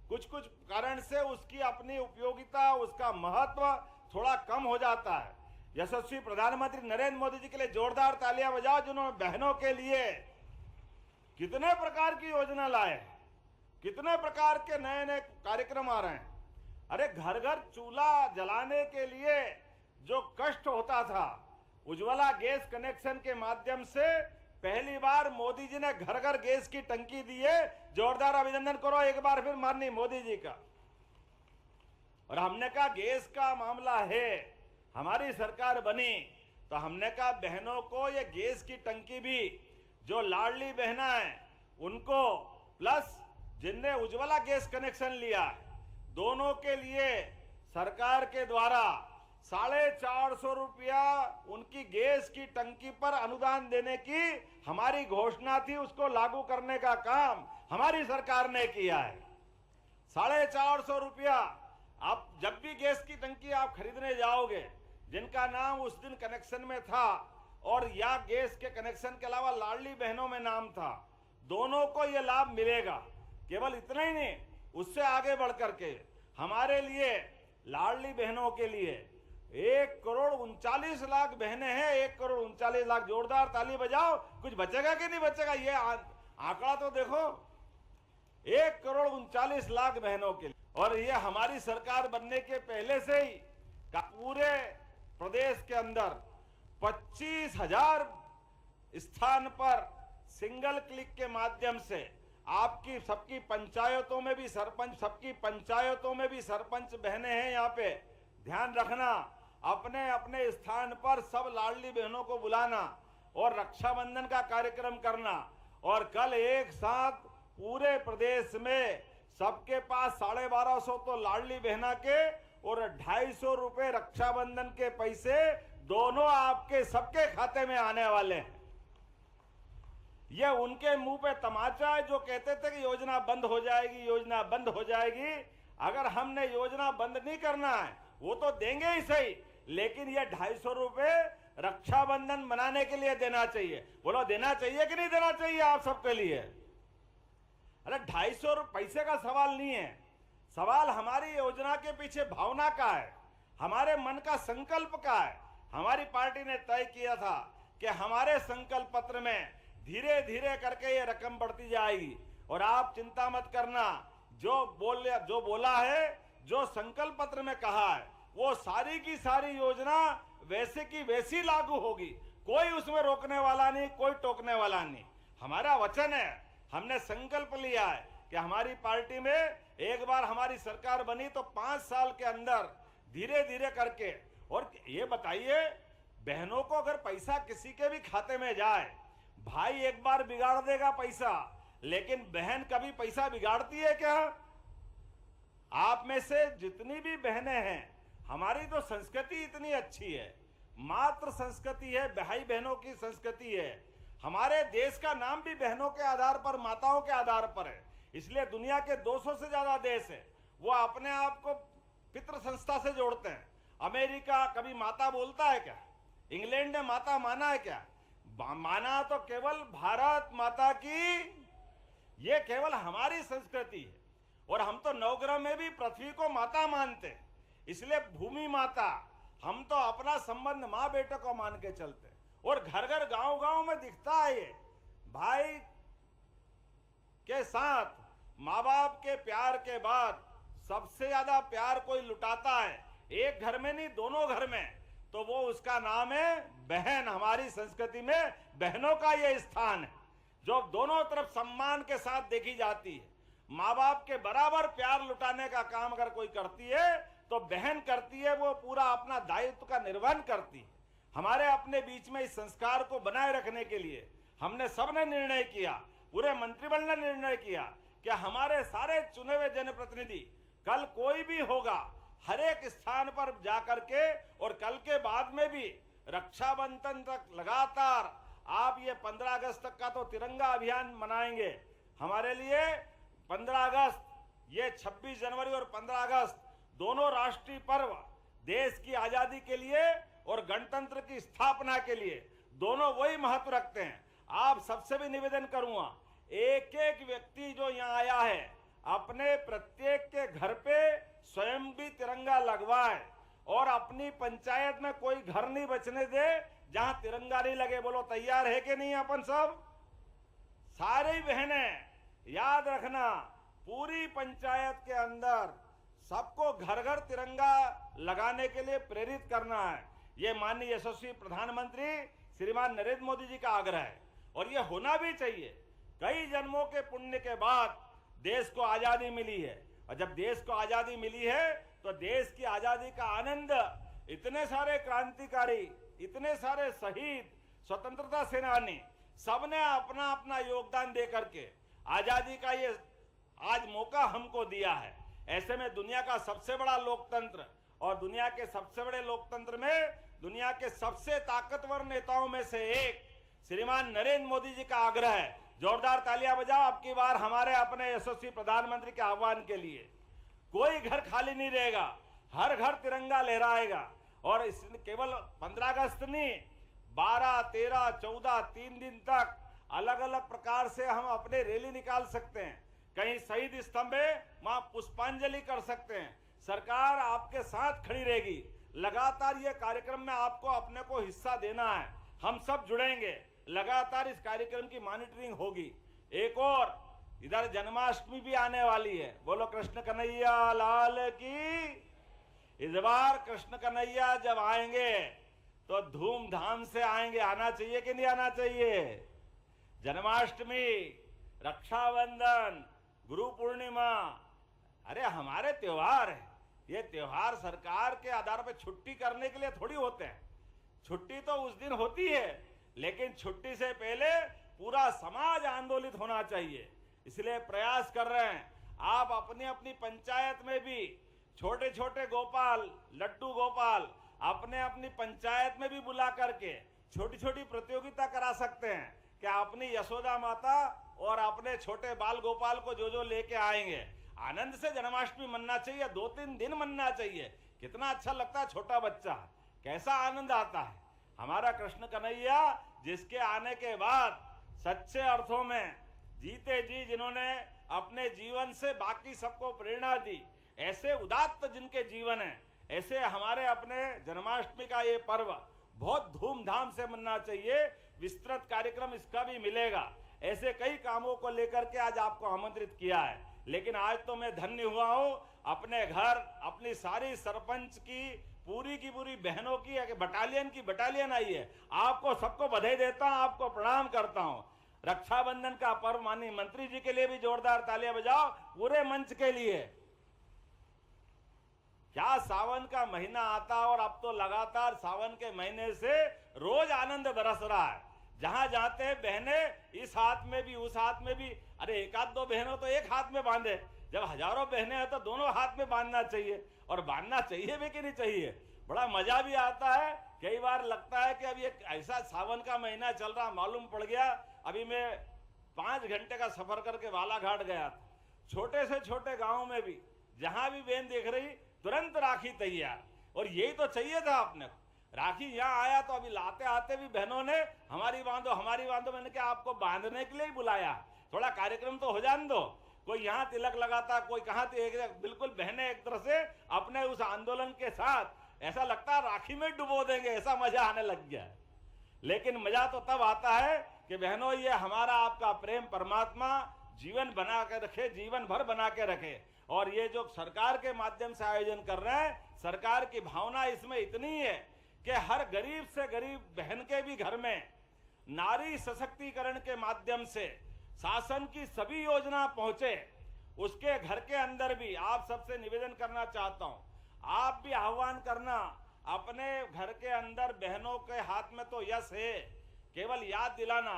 I: कुछ कारण से उसकी अपनी उपयोगिता, उसका महत्व थोड़ा कम हो जाता है। यशस्वी प्रधानमंत्री नरेंद्र मोदी जी के लिए जोरदार तालियां बजाओ, जिन्होंने बहनों के लिए कितने प्रकार की योजना लाए, कितने प्रकार के नए नए कार्यक्रम आ रहे हैं। अरे घर घर चूल्हा जलाने के लिए जो कष्ट होता था, उज्ज्वला गैस कनेक्शन के माध्यम से पहली बार मोदी जी ने घर घर गैस की टंकी दी है। जोरदार अभिनंदन करो एक बार फिर माननीय मोदी जी का। और हमने कहा गैस का मामला है, हमारी सरकार बनी तो हमने कहा बहनों को ये गैस की टंकी भी, जो लाडली बहना है उनको, प्लस जिनने उज्ज्वला गैस कनेक्शन लिया, दोनों के लिए सरकार के द्वारा 450 रुपया उनकी गैस की टंकी पर अनुदान देने की हमारी घोषणा थी। उसको लागू करने का काम हमारी सरकार ने किया है। 450 रुपया। आप जब भी गैस की टंकी आप खरीदने जाओगे, जिनका नाम उस दिन कनेक्शन में था और या गैस के कनेक्शन के अलावा लाडली बहनों में नाम था, दोनों को यह लाभ मिलेगा। केवल इतना ही नहीं, उससे आगे बढ़ करके हमारे लिए लाडली बहनों के लिए 1,39,00,000 बहनें हैं। 1,39,00,000। जोरदार ताली बजाओ। कुछ बचेगा कि नहीं बचेगा, ये आंकड़ा तो देखो। 1,39,00,000 बहनों के लिए। और ये हमारी सरकार बनने के पहले से ही पूरे प्रदेश के अंदर 25,000 स्थान पर सिंगल क्लिक के माध्यम से आपकी सबकी पंचायतों में भी सरपंच, सबकी पंचायतों में भी सरपंच बहनें हैं। यहाँ पे ध्यान रखना, अपने अपने स्थान पर सब लाडली बहनों को बुलाना और रक्षाबंधन का कार्यक्रम करना। और कल एक साथ पूरे प्रदेश में सबके पास 1250 तो लाडली बहना के और 250 रुपए रक्षाबंधन के पैसे दोनों आपके सबके खाते में आने वाले हैं। यह उनके मुंह पे तमाचा है जो कहते थे कि योजना बंद हो जाएगी, योजना बंद हो जाएगी। अगर हमने योजना बंद नहीं करना है, वो तो देंगे ही सही, लेकिन यह 250 रुपए रक्षाबंधन मनाने के लिए देना चाहिए। बोलो देना चाहिए कि नहीं देना चाहिए आप सबके लिए? अरे 250 पैसे का सवाल नहीं है, सवाल हमारी योजना के पीछे भावना का है, हमारे मन का संकल्प का है। हमारी पार्टी ने तय किया था कि हमारे संकल्प पत्र में धीरे धीरे करके ये रकम बढ़ती जाएगी। और आप चिंता मत करना, जो बोला है, जो संकल्प पत्र में कहा है, वो सारी की सारी योजना वैसे की वैसी लागू होगी। कोई उसमें रोकने वाला नहीं, कोई टोकने वाला नहीं। हमारा वचन है, हमने संकल्प लिया है कि हमारी पार्टी में एक बार हमारी सरकार बनी तो 5 साल के अंदर धीरे धीरे करके। और ये बताइए, बहनों को अगर पैसा किसी के भी खाते में जाए, भाई एक बार बिगाड़ देगा पैसा, लेकिन बहन कभी पैसा बिगाड़ती है क्या? आप में से जितनी भी बहनें हैं, हमारी तो संस्कृति इतनी अच्छी है, मातृ संस्कृति है, भाई बहनों की संस्कृति है। हमारे देश का नाम भी बहनों के आधार पर, माताओं के आधार पर है। इसलिए दुनिया के 200 से ज्यादा देश है, वो अपने आप को पितृ संस्था से जोड़ते हैं। अमेरिका कभी माता बोलता है क्या? इंग्लैंड ने माता माना है क्या? माना तो केवल भारत माता की, ये केवल हमारी संस्कृति है। और हम तो नवग्रह में भी पृथ्वी को माता मानते हैं, इसलिए भूमि माता, हम तो अपना संबंध माँ बेटे को मान के चलते हैं। और घर घर गांव गांव में दिखता है ये, भाई के साथ माँ बाप के प्यार के बाद सबसे ज्यादा प्यार कोई लुटाता है, एक घर में नहीं, दोनों घर में, तो वो उसका नाम है बहन। हमारी संस्कृति में बहनों का ये स्थान है, जो दोनों तरफ सम्मान के साथ देखी जाती है। माँ बाप के बराबर प्यार लुटाने का काम अगर कोई करती है तो बहन करती है, वो पूरा अपना दायित्व का निर्वहन करती है। हमारे अपने बीच में इस संस्कार को बनाए रखने के लिए हमने सबने निर्णय किया, पूरे मंत्रिमंडल ने निर्णय किया कि हमारे सारे चुने हुए जनप्रतिनिधि, कल कोई भी होगा, हर एक स्थान पर जाकर के, और कल के बाद में भी रक्षाबंधन तक लगातार आप ये 15 अगस्त तक का तो तिरंगा अभियान मनाएंगे। हमारे लिए 15 अगस्त, ये 26 जनवरी और 15 अगस्त दोनों राष्ट्रीय पर्व देश की आजादी के लिए और गणतंत्र की स्थापना के लिए दोनों वही महत्व रखते हैं। आप सबसे भी निवेदन करूंगा, एक एक व्यक्ति जो यहाँ आया है, अपने प्रत्येक के घर पे स्वयं भी तिरंगा लगवाए और अपनी अपनी पंचायत में कोई घर नहीं बचने दे जहां तिरंगा नहीं लगे। बोलो तैयार है कि नहीं अपन सब? सारी बहनें याद रखना, पूरी पंचायत के अंदर सबको घर घर तिरंगा लगाने के लिए प्रेरित करना है। ये माननीय यशस्वी प्रधानमंत्री श्रीमान नरेंद्र मोदी जी का आग्रह है और ये होना भी चाहिए। कई जन्मों के पुण्य के बाद देश को आजादी मिली है और जब देश को आजादी मिली है तो देश की आजादी का आनंद इतने सारे क्रांतिकारी, इतने सारे शहीद, स्वतंत्रता सेनानी सबने अपना अपना योगदान दे करके आजादी का ये आज मौका हमको दिया है। ऐसे में दुनिया का सबसे बड़ा लोकतंत्र और दुनिया के सबसे बड़े लोकतंत्र में दुनिया के सबसे ताकतवर नेताओं में से एक श्रीमान नरेंद्र मोदी जी का आग्रह है। जोरदार तालियां बजाओ अब की बार हमारे अपने यशस्वी प्रधानमंत्री के आह्वान के लिए। कोई घर खाली नहीं रहेगा, हर घर तिरंगा लहराएगा। और इस केवल 15 अगस्त नहीं, 12, 13, 14 3 दिन तक अलग अलग प्रकार से हम अपने रैली निकाल सकते हैं। कहीं शहीद स्तंभ है, वहां पुष्पांजलि कर सकते हैं। सरकार आपके साथ खड़ी रहेगी। लगातार ये कार्यक्रम में आपको अपने को हिस्सा देना है। हम सब जुड़ेंगे, लगातार इस कार्यक्रम की मॉनिटरिंग होगी। एक और इधर जन्माष्टमी भी आने वाली है। बोलो कृष्ण कन्हैया लाल की। इस बार कृष्ण कन्हैया जब आएंगे तो धूमधाम से आएंगे। आना चाहिए कि नहीं आना चाहिए? जन्माष्टमी, रक्षाबंधन, गुरु पूर्णिमा, अरे हमारे त्योहार है। ये त्योहार सरकार के आधार पर छुट्टी करने के लिए थोड़ी होते हैं। छुट्टी तो उस दिन होती है, लेकिन छुट्टी से पहले पूरा समाज आंदोलित होना चाहिए। इसलिए प्रयास कर रहे हैं आप अपनी अपनी पंचायत में भी छोटे छोटे गोपाल, लड्डू गोपाल अपने अपनी पंचायत में भी बुला करके छोटी छोटी प्रतियोगिता करा सकते हैं कि अपनी यशोदा माता और अपने छोटे बाल गोपाल को जो लेके आएंगे, आनंद से जन्माष्टमी मनना चाहिए। 2-3 दिन मनना चाहिए। कितना अच्छा लगता है, छोटा बच्चा कैसा आनंद आता है। हमारा कृष्ण कन्हैया जिसके आने के बाद सच्चे अर्थों में जीते जी जिन्होंने अपने जीवन से बाकी सबको प्रेरणा दी, ऐसे उदात्त जिनके जीवन है, ऐसे हमारे अपने जन्माष्टमी का ये पर्व बहुत धूमधाम से मनना चाहिए। विस्तृत कार्यक्रम इसका भी मिलेगा। ऐसे कई कामों को लेकर के आज आपको आमंत्रित किया है। लेकिन आज तो मैं धन्य हुआ हूं, अपने घर अपनी सारी सरपंच की पूरी बहनों की बटालियन आई है। आपको सबको बधाई देता हूं, आपको प्रणाम करता हूं। रक्षाबंधन का पर्व माननीय मंत्री जी के लिए भी जोरदार तालियां बजाओ, पूरे मंच के लिए। क्या सावन का महीना आता और अब तो लगातार सावन के महीने से रोज आनंद बरस रहा है। जहां जाते हैं बहनें इस हाथ में भी उस हाथ में भी, अरे एक आध दो बहनों तो एक हाथ में बांधे, जब हजारों बहनें हैं तो दोनों हाथ में बांधना चाहिए। और बांधना चाहिए भी कि नहीं चाहिए? बड़ा मजा भी आता है। कई बार लगता है कि अभी एक ऐसा सावन का महीना चल रहा, मालूम पड़ गया अभी मैं 5 घंटे का सफर करके बालाघाट गया था। छोटे से छोटे गाँव में भी जहां भी बहन देख रही तुरंत राखी तैयार। और यही तो चाहिए था अपने को। राखी यहाँ आया तो अभी लाते आते भी बहनों ने हमारी बांधो, मैंने क्या आपको बांधने के लिए ही बुलाया, थोड़ा कार्यक्रम तो हो जाने दो। कोई यहाँ तिलक लगाता, कोई कहाँ बिल्कुल बहनें एक तरह से अपने उस आंदोलन के साथ ऐसा लगता है राखी में डुबो देंगे, ऐसा मजा आने लग गया है। लेकिन मजा तो तब आता है कि बहनों ये हमारा आपका प्रेम परमात्मा जीवन बना के रखे, जीवन भर बना के रखे। और ये जो सरकार के माध्यम से आयोजन कर रहे हैं, सरकार की भावना इसमें इतनी है कि हर गरीब से गरीब बहन के भी घर में नारी सशक्तिकरण के माध्यम से शासन की सभी योजना पहुंचे। उसके घर के अंदर भी आप सबसे निवेदन करना चाहता हूं, आप भी आह्वान करना, अपने घर के अंदर बहनों के हाथ में तो यश है, केवल याद दिलाना,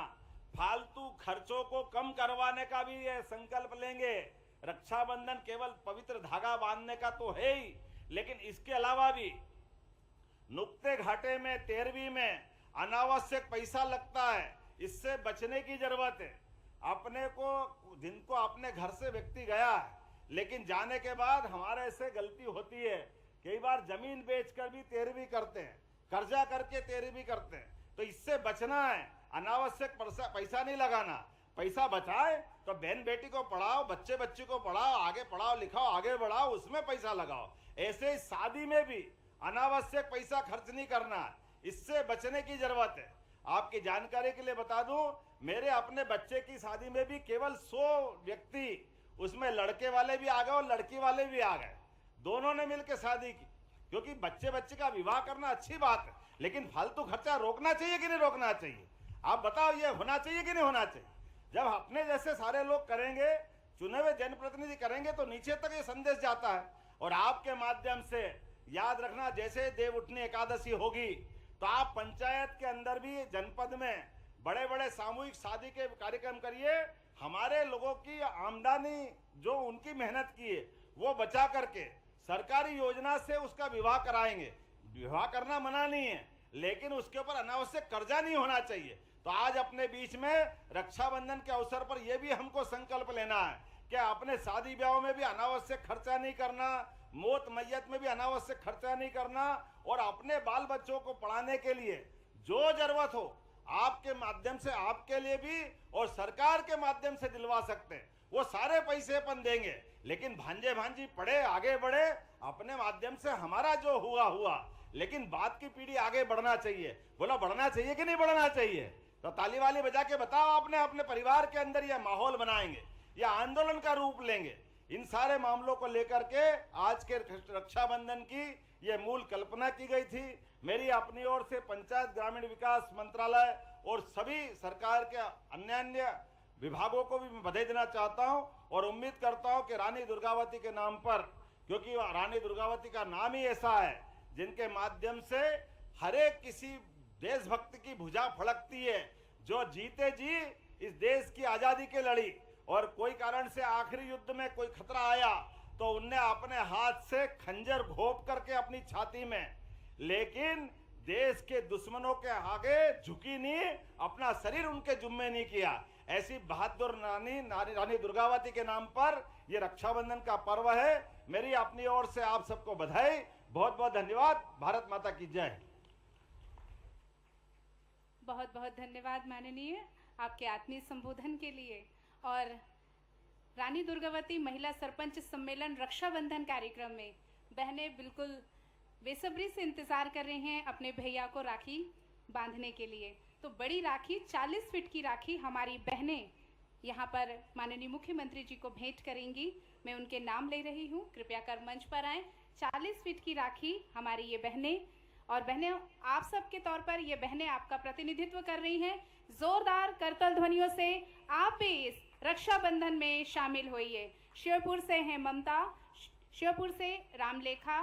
I: फालतू खर्चों को कम करवाने का भी ये संकल्प लेंगे। रक्षाबंधन केवल पवित्र धागा बांधने का तो है ही, लेकिन इसके अलावा भी नुक्ते घाटे में 13वीं में अनावश्यक पैसा लगता है, इससे बचने की जरूरत है। अपने को जिनको अपने घर से व्यक्ति गया है, लेकिन जाने के बाद हमारे से गलती होती है, कई बार जमीन बेचकर भी 13वीं करते हैं, कर्जा करके 13वीं करते हैं। तो इससे बचना है, अनावश्यक पैसा नहीं लगाना। पैसा बचाए तो बहन बेटी को पढ़ाओ, बच्चे बच्ची को पढ़ाओ, आगे पढ़ाओ लिखाओ, आगे बढ़ाओ, उसमें पैसा लगाओ। ऐसे शादी में भी अनावश्यक पैसा खर्च नहीं करना है, इससे बचने की जरूरत है। आपकी जानकारी के लिए बता दूं, मेरे अपने बच्चे की शादी में भी केवल 100 व्यक्ति, उसमें लड़के वाले भी आ गए और लड़की वाले भी आ गए, दोनों ने मिलकर शादी की। क्योंकि बच्चे का विवाह करना अच्छी बात है, लेकिन फालतू खर्चा रोकना चाहिए कि नहीं रोकना चाहिए? आप बताओ, ये होना चाहिए कि नहीं होना चाहिए? जब अपने जैसे सारे लोग करेंगे, चुने हुए जनप्रतिनिधि करेंगे, तो नीचे तक ये संदेश जाता है। और आपके माध्यम से याद रखना, जैसे देव उठनी एकादशी होगी तो आप पंचायत के अंदर भी, जनपद में बड़े बड़े सामूहिक शादी के कार्यक्रम करिए। हमारे लोगों की आमदनी जो उनकी मेहनत की है वो बचा करके सरकारी योजना से उसका विवाह कराएंगे। विवाह करना मना नहीं है, लेकिन उसके ऊपर अनावश्यक कर्जा नहीं होना चाहिए। तो आज अपने बीच में रक्षाबंधन के अवसर पर यह भी हमको संकल्प लेना है कि अपने शादी ब्याह में भी अनावश्यक खर्चा नहीं करना, मौत मैयत में भी अनावश्यक खर्चा नहीं करना, और अपने बाल बच्चों को पढ़ाने के लिए जो जरूरत हो आपके माध्यम से, आपके लिए भी और सरकार के माध्यम से दिलवा सकते हैं, वो सारे पैसे अपन देंगे। लेकिन भांजे भांजी पढ़े, आगे बढ़े, अपने माध्यम से हमारा जो हुआ, लेकिन बात की पीढ़ी आगे बढ़ना चाहिए। बोला बढ़ना चाहिए कि नहीं बढ़ना चाहिए? तो ताली वाली बजा के बताओ, आपने अपने परिवार के अंदर यह माहौल बनाएंगे, यह आंदोलन का रूप लेंगे। इन सारे मामलों को लेकर के आज के रक्षाबंधन की यह मूल कल्पना की गई थी। मेरी अपनी ओर से पंचायत ग्रामीण विकास मंत्रालय और सभी सरकार के अन्य विभागों को भी मैं बधाई देना चाहता हूं, और उम्मीद करता हूं कि रानी दुर्गावती के नाम पर, क्योंकि रानी दुर्गावती का नाम ही ऐसा है जिनके माध्यम से हर एक किसी देशभक्त की भुजा फड़कती है, जो जीते जी इस देश की आजादी के लड़ी, और कोई कारण से आखिरी युद्ध में कोई खतरा आया तो उनने अपने हाथ से खंजर घोंप करके अपनी छाती में, लेकिन देश के दुश्मनों के आगे झुकी नहीं, अपना शरीर उनके जुम्मे नहीं किया। ऐसी बहादुर रानी दुर्गावती के नाम पर यह रक्षाबंधन का पर्व है। मेरी अपनी ओर से आप सबको बधाई, बहुत बहुत धन्यवाद। भारत माता की जय।
B: बहुत बहुत धन्यवाद माननीय, आपके आत्मीय संबोधन के लिए। और रानी दुर्गावती महिला सरपंच सम्मेलन रक्षाबंधन कार्यक्रम में बहनें बिल्कुल बेसब्री से इंतज़ार कर रही हैं अपने भैया को राखी बांधने के लिए। तो बड़ी राखी, 40 फीट की राखी हमारी बहनें यहाँ पर माननीय मुख्यमंत्री जी को भेंट करेंगी। मैं उनके नाम ले रही हूँ, कृपया कर मंच पर आएँ। 40 फीट की राखी हमारी ये बहनें, और बहनें आप सब के तौर पर ये बहनें आपका प्रतिनिधित्व कर रही हैं। जोरदार करतल ध्वनियों से आप भी इस रक्षाबंधन में शामिल होइए। शिवपुर से हैं ममता, शिवपुर से रामलेखा,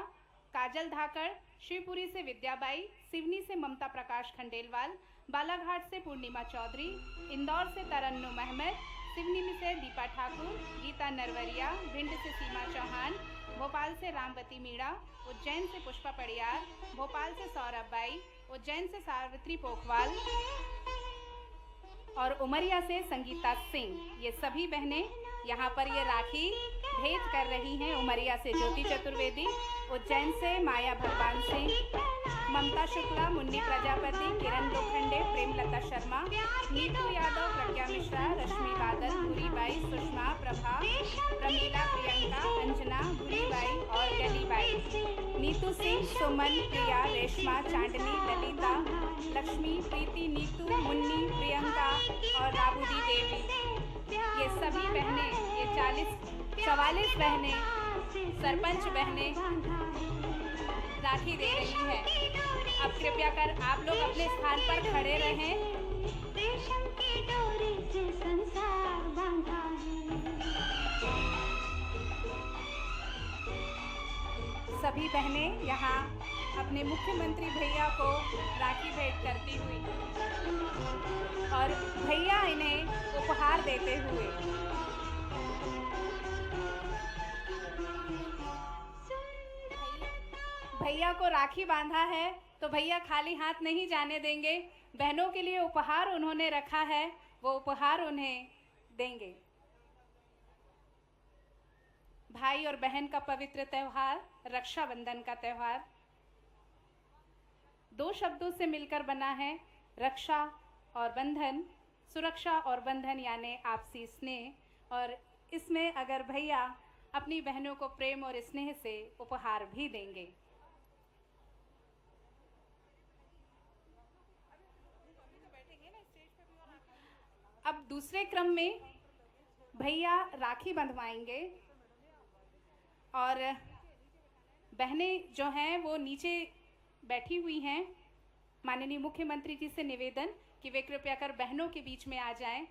B: काजल धाकड़, शिवपुरी से विद्याबाई, सिवनी से ममता प्रकाश खंडेलवाल, बालाघाट से पूर्णिमा चौधरी, इंदौर से तरन्नुम अहमद, सिवनी में से दीपा ठाकुर, गीता नरवरिया, भिंड से सीमा चौहान, भोपाल से रामवती मीणा, उज्जैन से पुष्पा पड़ियार, भोपाल से सौरभ बाई, उज्जैन से सावित्री पोखवाल और उमरिया से संगीता सिंह। ये सभी बहनें यहाँ पर ये राखी भेंट कर रही हैं। उमरिया से ज्योति चतुर्वेदी, उज्जैन से माया भगवान सिंह, ममता शुक्ला, मुन्नी प्रजापति, किरण लोखंडे, प्रेमलता शर्मा, नीतू यादव, प्रज्ञा मिश्रा, रश्मि बादल, भूरीबाई, सुषमा, प्रभा, प्रमीला, प्रियंका, अंजना, भूरीबाई और गलीबाई, नीतू सिंह, सुमन, प्रिया, रेशमा, चांदनी, ललिता, लक्ष्मी, प्रीति, नीतू, मुन्नी, प्रियंका और राबूदी देवी। ये सभी बहनें, ये 44 बहनें, सरपंच बहनें राखी दे रही हैं। अब कृपया कर आप लोग अपने स्थान पर खड़े रहें।
A: रेशम की डोरी से संसार बांधा है।
B: सभी बहनें यहाँ अपने मुख्यमंत्री भैया को राखी भेंट करती हुई और भैया इन्हें उपहार देते हुए। भैया को राखी बांधा है तो भैया खाली हाथ नहीं जाने देंगे। बहनों के लिए उपहार उन्होंने रखा है, वो उपहार उन्हें देंगे। भाई और बहन का पवित्र त्यौहार, रक्षाबंधन का त्यौहार, 2 शब्दों से मिलकर बना है, रक्षा और बंधन। सुरक्षा और बंधन यानी आपसी स्नेह, और इसमें अगर भैया अपनी बहनों को प्रेम और स्नेह से उपहार भी देंगे। अब दूसरे क्रम में भैया राखी बंधवाएंगे और बहनें जो हैं वो नीचे बैठी हुई हैं। माननीय मुख्यमंत्री जी से निवेदन कि वे कृपया कर बहनों के बीच में आ जाएं।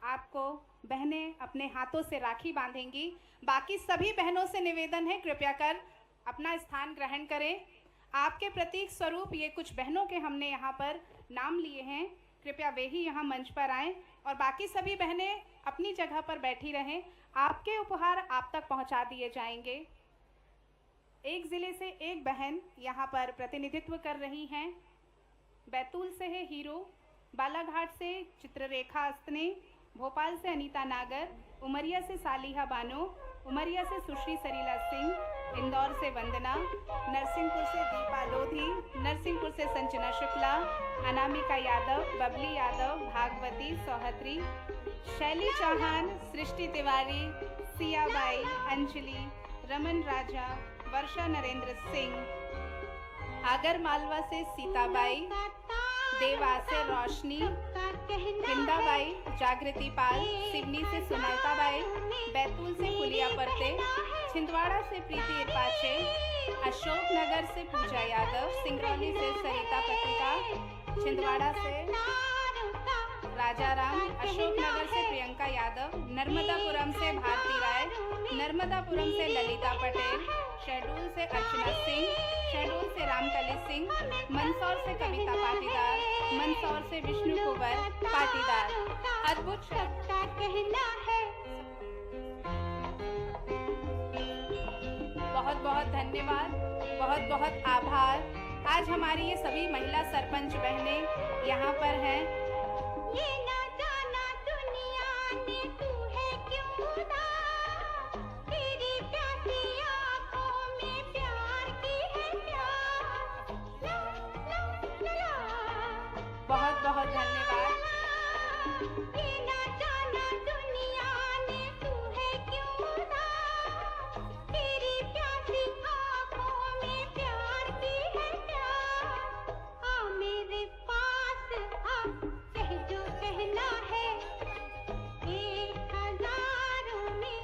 B: आपको बहनें अपने हाथों से राखी बांधेंगी। बाकी सभी बहनों से निवेदन है कृपया कर अपना स्थान ग्रहण करें। आपके प्रतीक स्वरूप ये कुछ बहनों के हमने यहाँ पर नाम लिए हैं, कृपया वे ही यहाँ मंच पर आएं और बाकी सभी बहनें अपनी जगह पर बैठी रहें। आपके उपहार आप तक पहुँचा दिए जाएंगे। एक ज़िले से एक बहन यहाँ पर प्रतिनिधित्व कर रही हैं। बैतूल से है हीरो, बालाघाट से चित्ररेखा अस्ने, भोपाल से अनीता नागर, उमरिया से सालिहा बानो, उमरिया से सुश्री सरीला सिंह, इंदौर से वंदना, नरसिंहपुर से दीपा लोधी, नरसिंहपुर से संजना शुक्ला, अनामिका यादव, बबली यादव, भागवती, सौहत्री, शैली चौहान, सृष्टि तिवारी, सियाबाई, अंजलि, रमन राजा, वर्षा नरेंद्र सिंह, आगर मालवा से सीताबाई, देवास से रोशनी, हिंदाबाई, जागृति पाल, सिवनी से सुनैताबाई, बैतूल से फुलिया परते, छिंदवाड़ा से प्रीति इरपाचे, अशोकनगर से पूजा यादव, सिंगरौली से सरिता पत्रिका, छिंदवाड़ा से राजाराम, अशोकनगर से प्रियंका यादव, नर्मदापुरम से भारती राय, नर्मदापुरम से ललिता पटेल, शहडोल से अर्चना सिंह, शहडोल से रामकली सिंह, मंदसौर से कविता पाटीदार, मंदसौर से विष्णु कुंवर पाटीदार। अद्भुत सबका कहना है। बहुत बहुत धन्यवाद, बहुत बहुत आभार। आज हमारी ये सभी महिला सरपंच बहनें यहाँ पर हैं।
A: ये ना जाना दुनिया ने तू है क्यों उदास, तेरी प्यासी आँखों में प्यार की है प्यास। ला, ला, ला, ला।
B: बहुत बहुत धन्यवाद।
A: ये ना जाना दुनिया ने तू है क्यों उदास, तेरी प्यासी आँखों में प्यार की है प्यास। आ मेरे पास आ, कह जो कहना है। 1000 में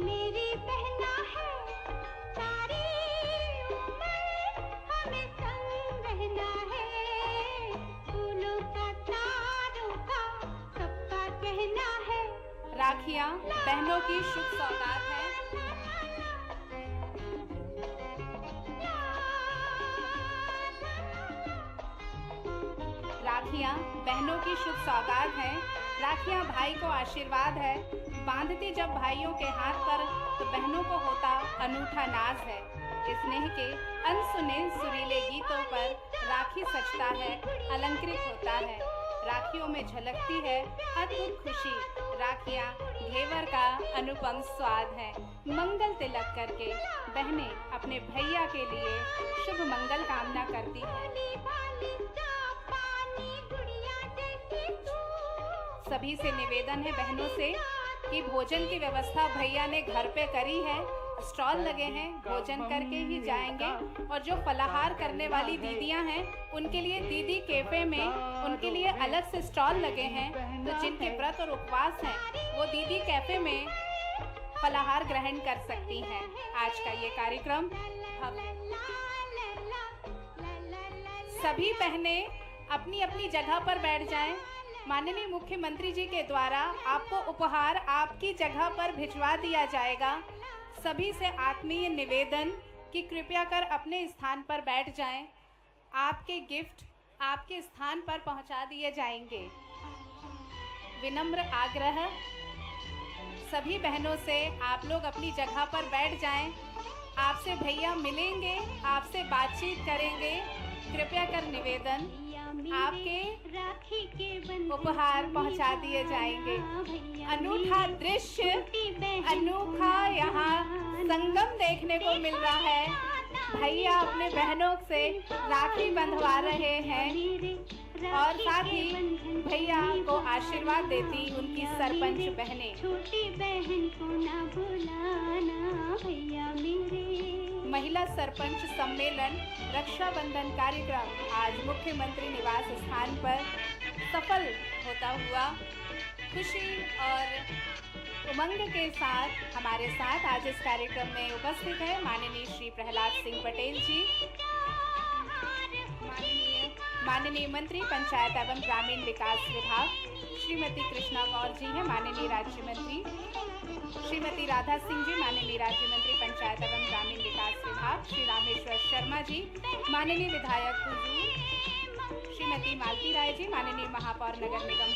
A: मेरी बहना है, सारी उम्र हमें संग रहना है। फूलों का तारों का सबका कहना है।
B: राखियाँ बहनों की शुभ सौगात है। राखियाँ बहनों की शुभ सौगात है। राखियाँ भाई को आशीर्वाद है। बांधती जब भाइयों के हाथ पर तो बहनों को होता अनूठा नाज है। स्नेह के अनसुने सुरीले गीतों पर राखी सजता है, अलंकृत होता है। राखियों में झलकती है अद्भुत खुशी। राखियाँ घेवर का अनुपम स्वाद है। मंगल तिलक करके बहनें अपने भैया के लिए शुभ मंगल कामना करती हैं। सभी से निवेदन है बहनों से कि भोजन की व्यवस्था भैया ने घर पे करी है। स्टॉल लगे हैं, भोजन करके ही जाएंगे। और जो फलाहार करने वाली दीदियां हैं उनके लिए दीदी कैफे में उनके लिए अलग से स्टॉल लगे हैं। तो जिनके व्रत और उपवास हैं वो दीदी कैफे में फलाहार ग्रहण कर सकती हैं। आज का ये कार्यक्रम सभी बहनें अपनी अपनी जगह पर बैठ जाएं। माननीय मुख्यमंत्री जी के द्वारा आपको उपहार आपकी जगह पर भिजवा दिया जाएगा। सभी से आत्मीय निवेदन कि कृपया कर अपने स्थान पर बैठ जाएं। आपके गिफ्ट आपके स्थान पर पहुंचा दिए जाएंगे। विनम्र आग्रह सभी बहनों से आप लोग अपनी जगह पर बैठ जाएं। आपसे भैया मिलेंगे, आपसे बातचीत करेंगे। कृपया कर निवेदन आपके उपहार पहुंचा दिए जाएंगे। अनूठा दृश्य, अनोखा यहाँ संगम देखने को मिल रहा है। भैया अपने बहनों से राखी बंधवा रहे हैं और साथ ही भैया को आशीर्वाद देती उनकी सरपंच बहनें।
A: छोटी बहन को ना भुलाना भैया मेरे।
B: महिला सरपंच सम्मेलन रक्षाबंधन कार्यक्रम आज मुख्यमंत्री निवास स्थान पर सफल होता हुआ खुशी और उमंग के साथ हमारे साथ आज इस कार्यक्रम में उपस्थित है माननीय श्री प्रहलाद सिंह पटेल जी, माननीय मंत्री पंचायत एवं ग्रामीण विकास विभाग श्रीमती कृष्णा गौर जी हैं, माननीय राज्य मंत्री श्रीमती राधा सिंह जी, माननीय राज्य मंत्री पंचायत एवं ग्रामीण विकास विभाग श्री रामेश्वर शर्मा जी, माननीय विधायक हुजूर श्रीमती मालती राय जी, माननीय महापौर नगर निगम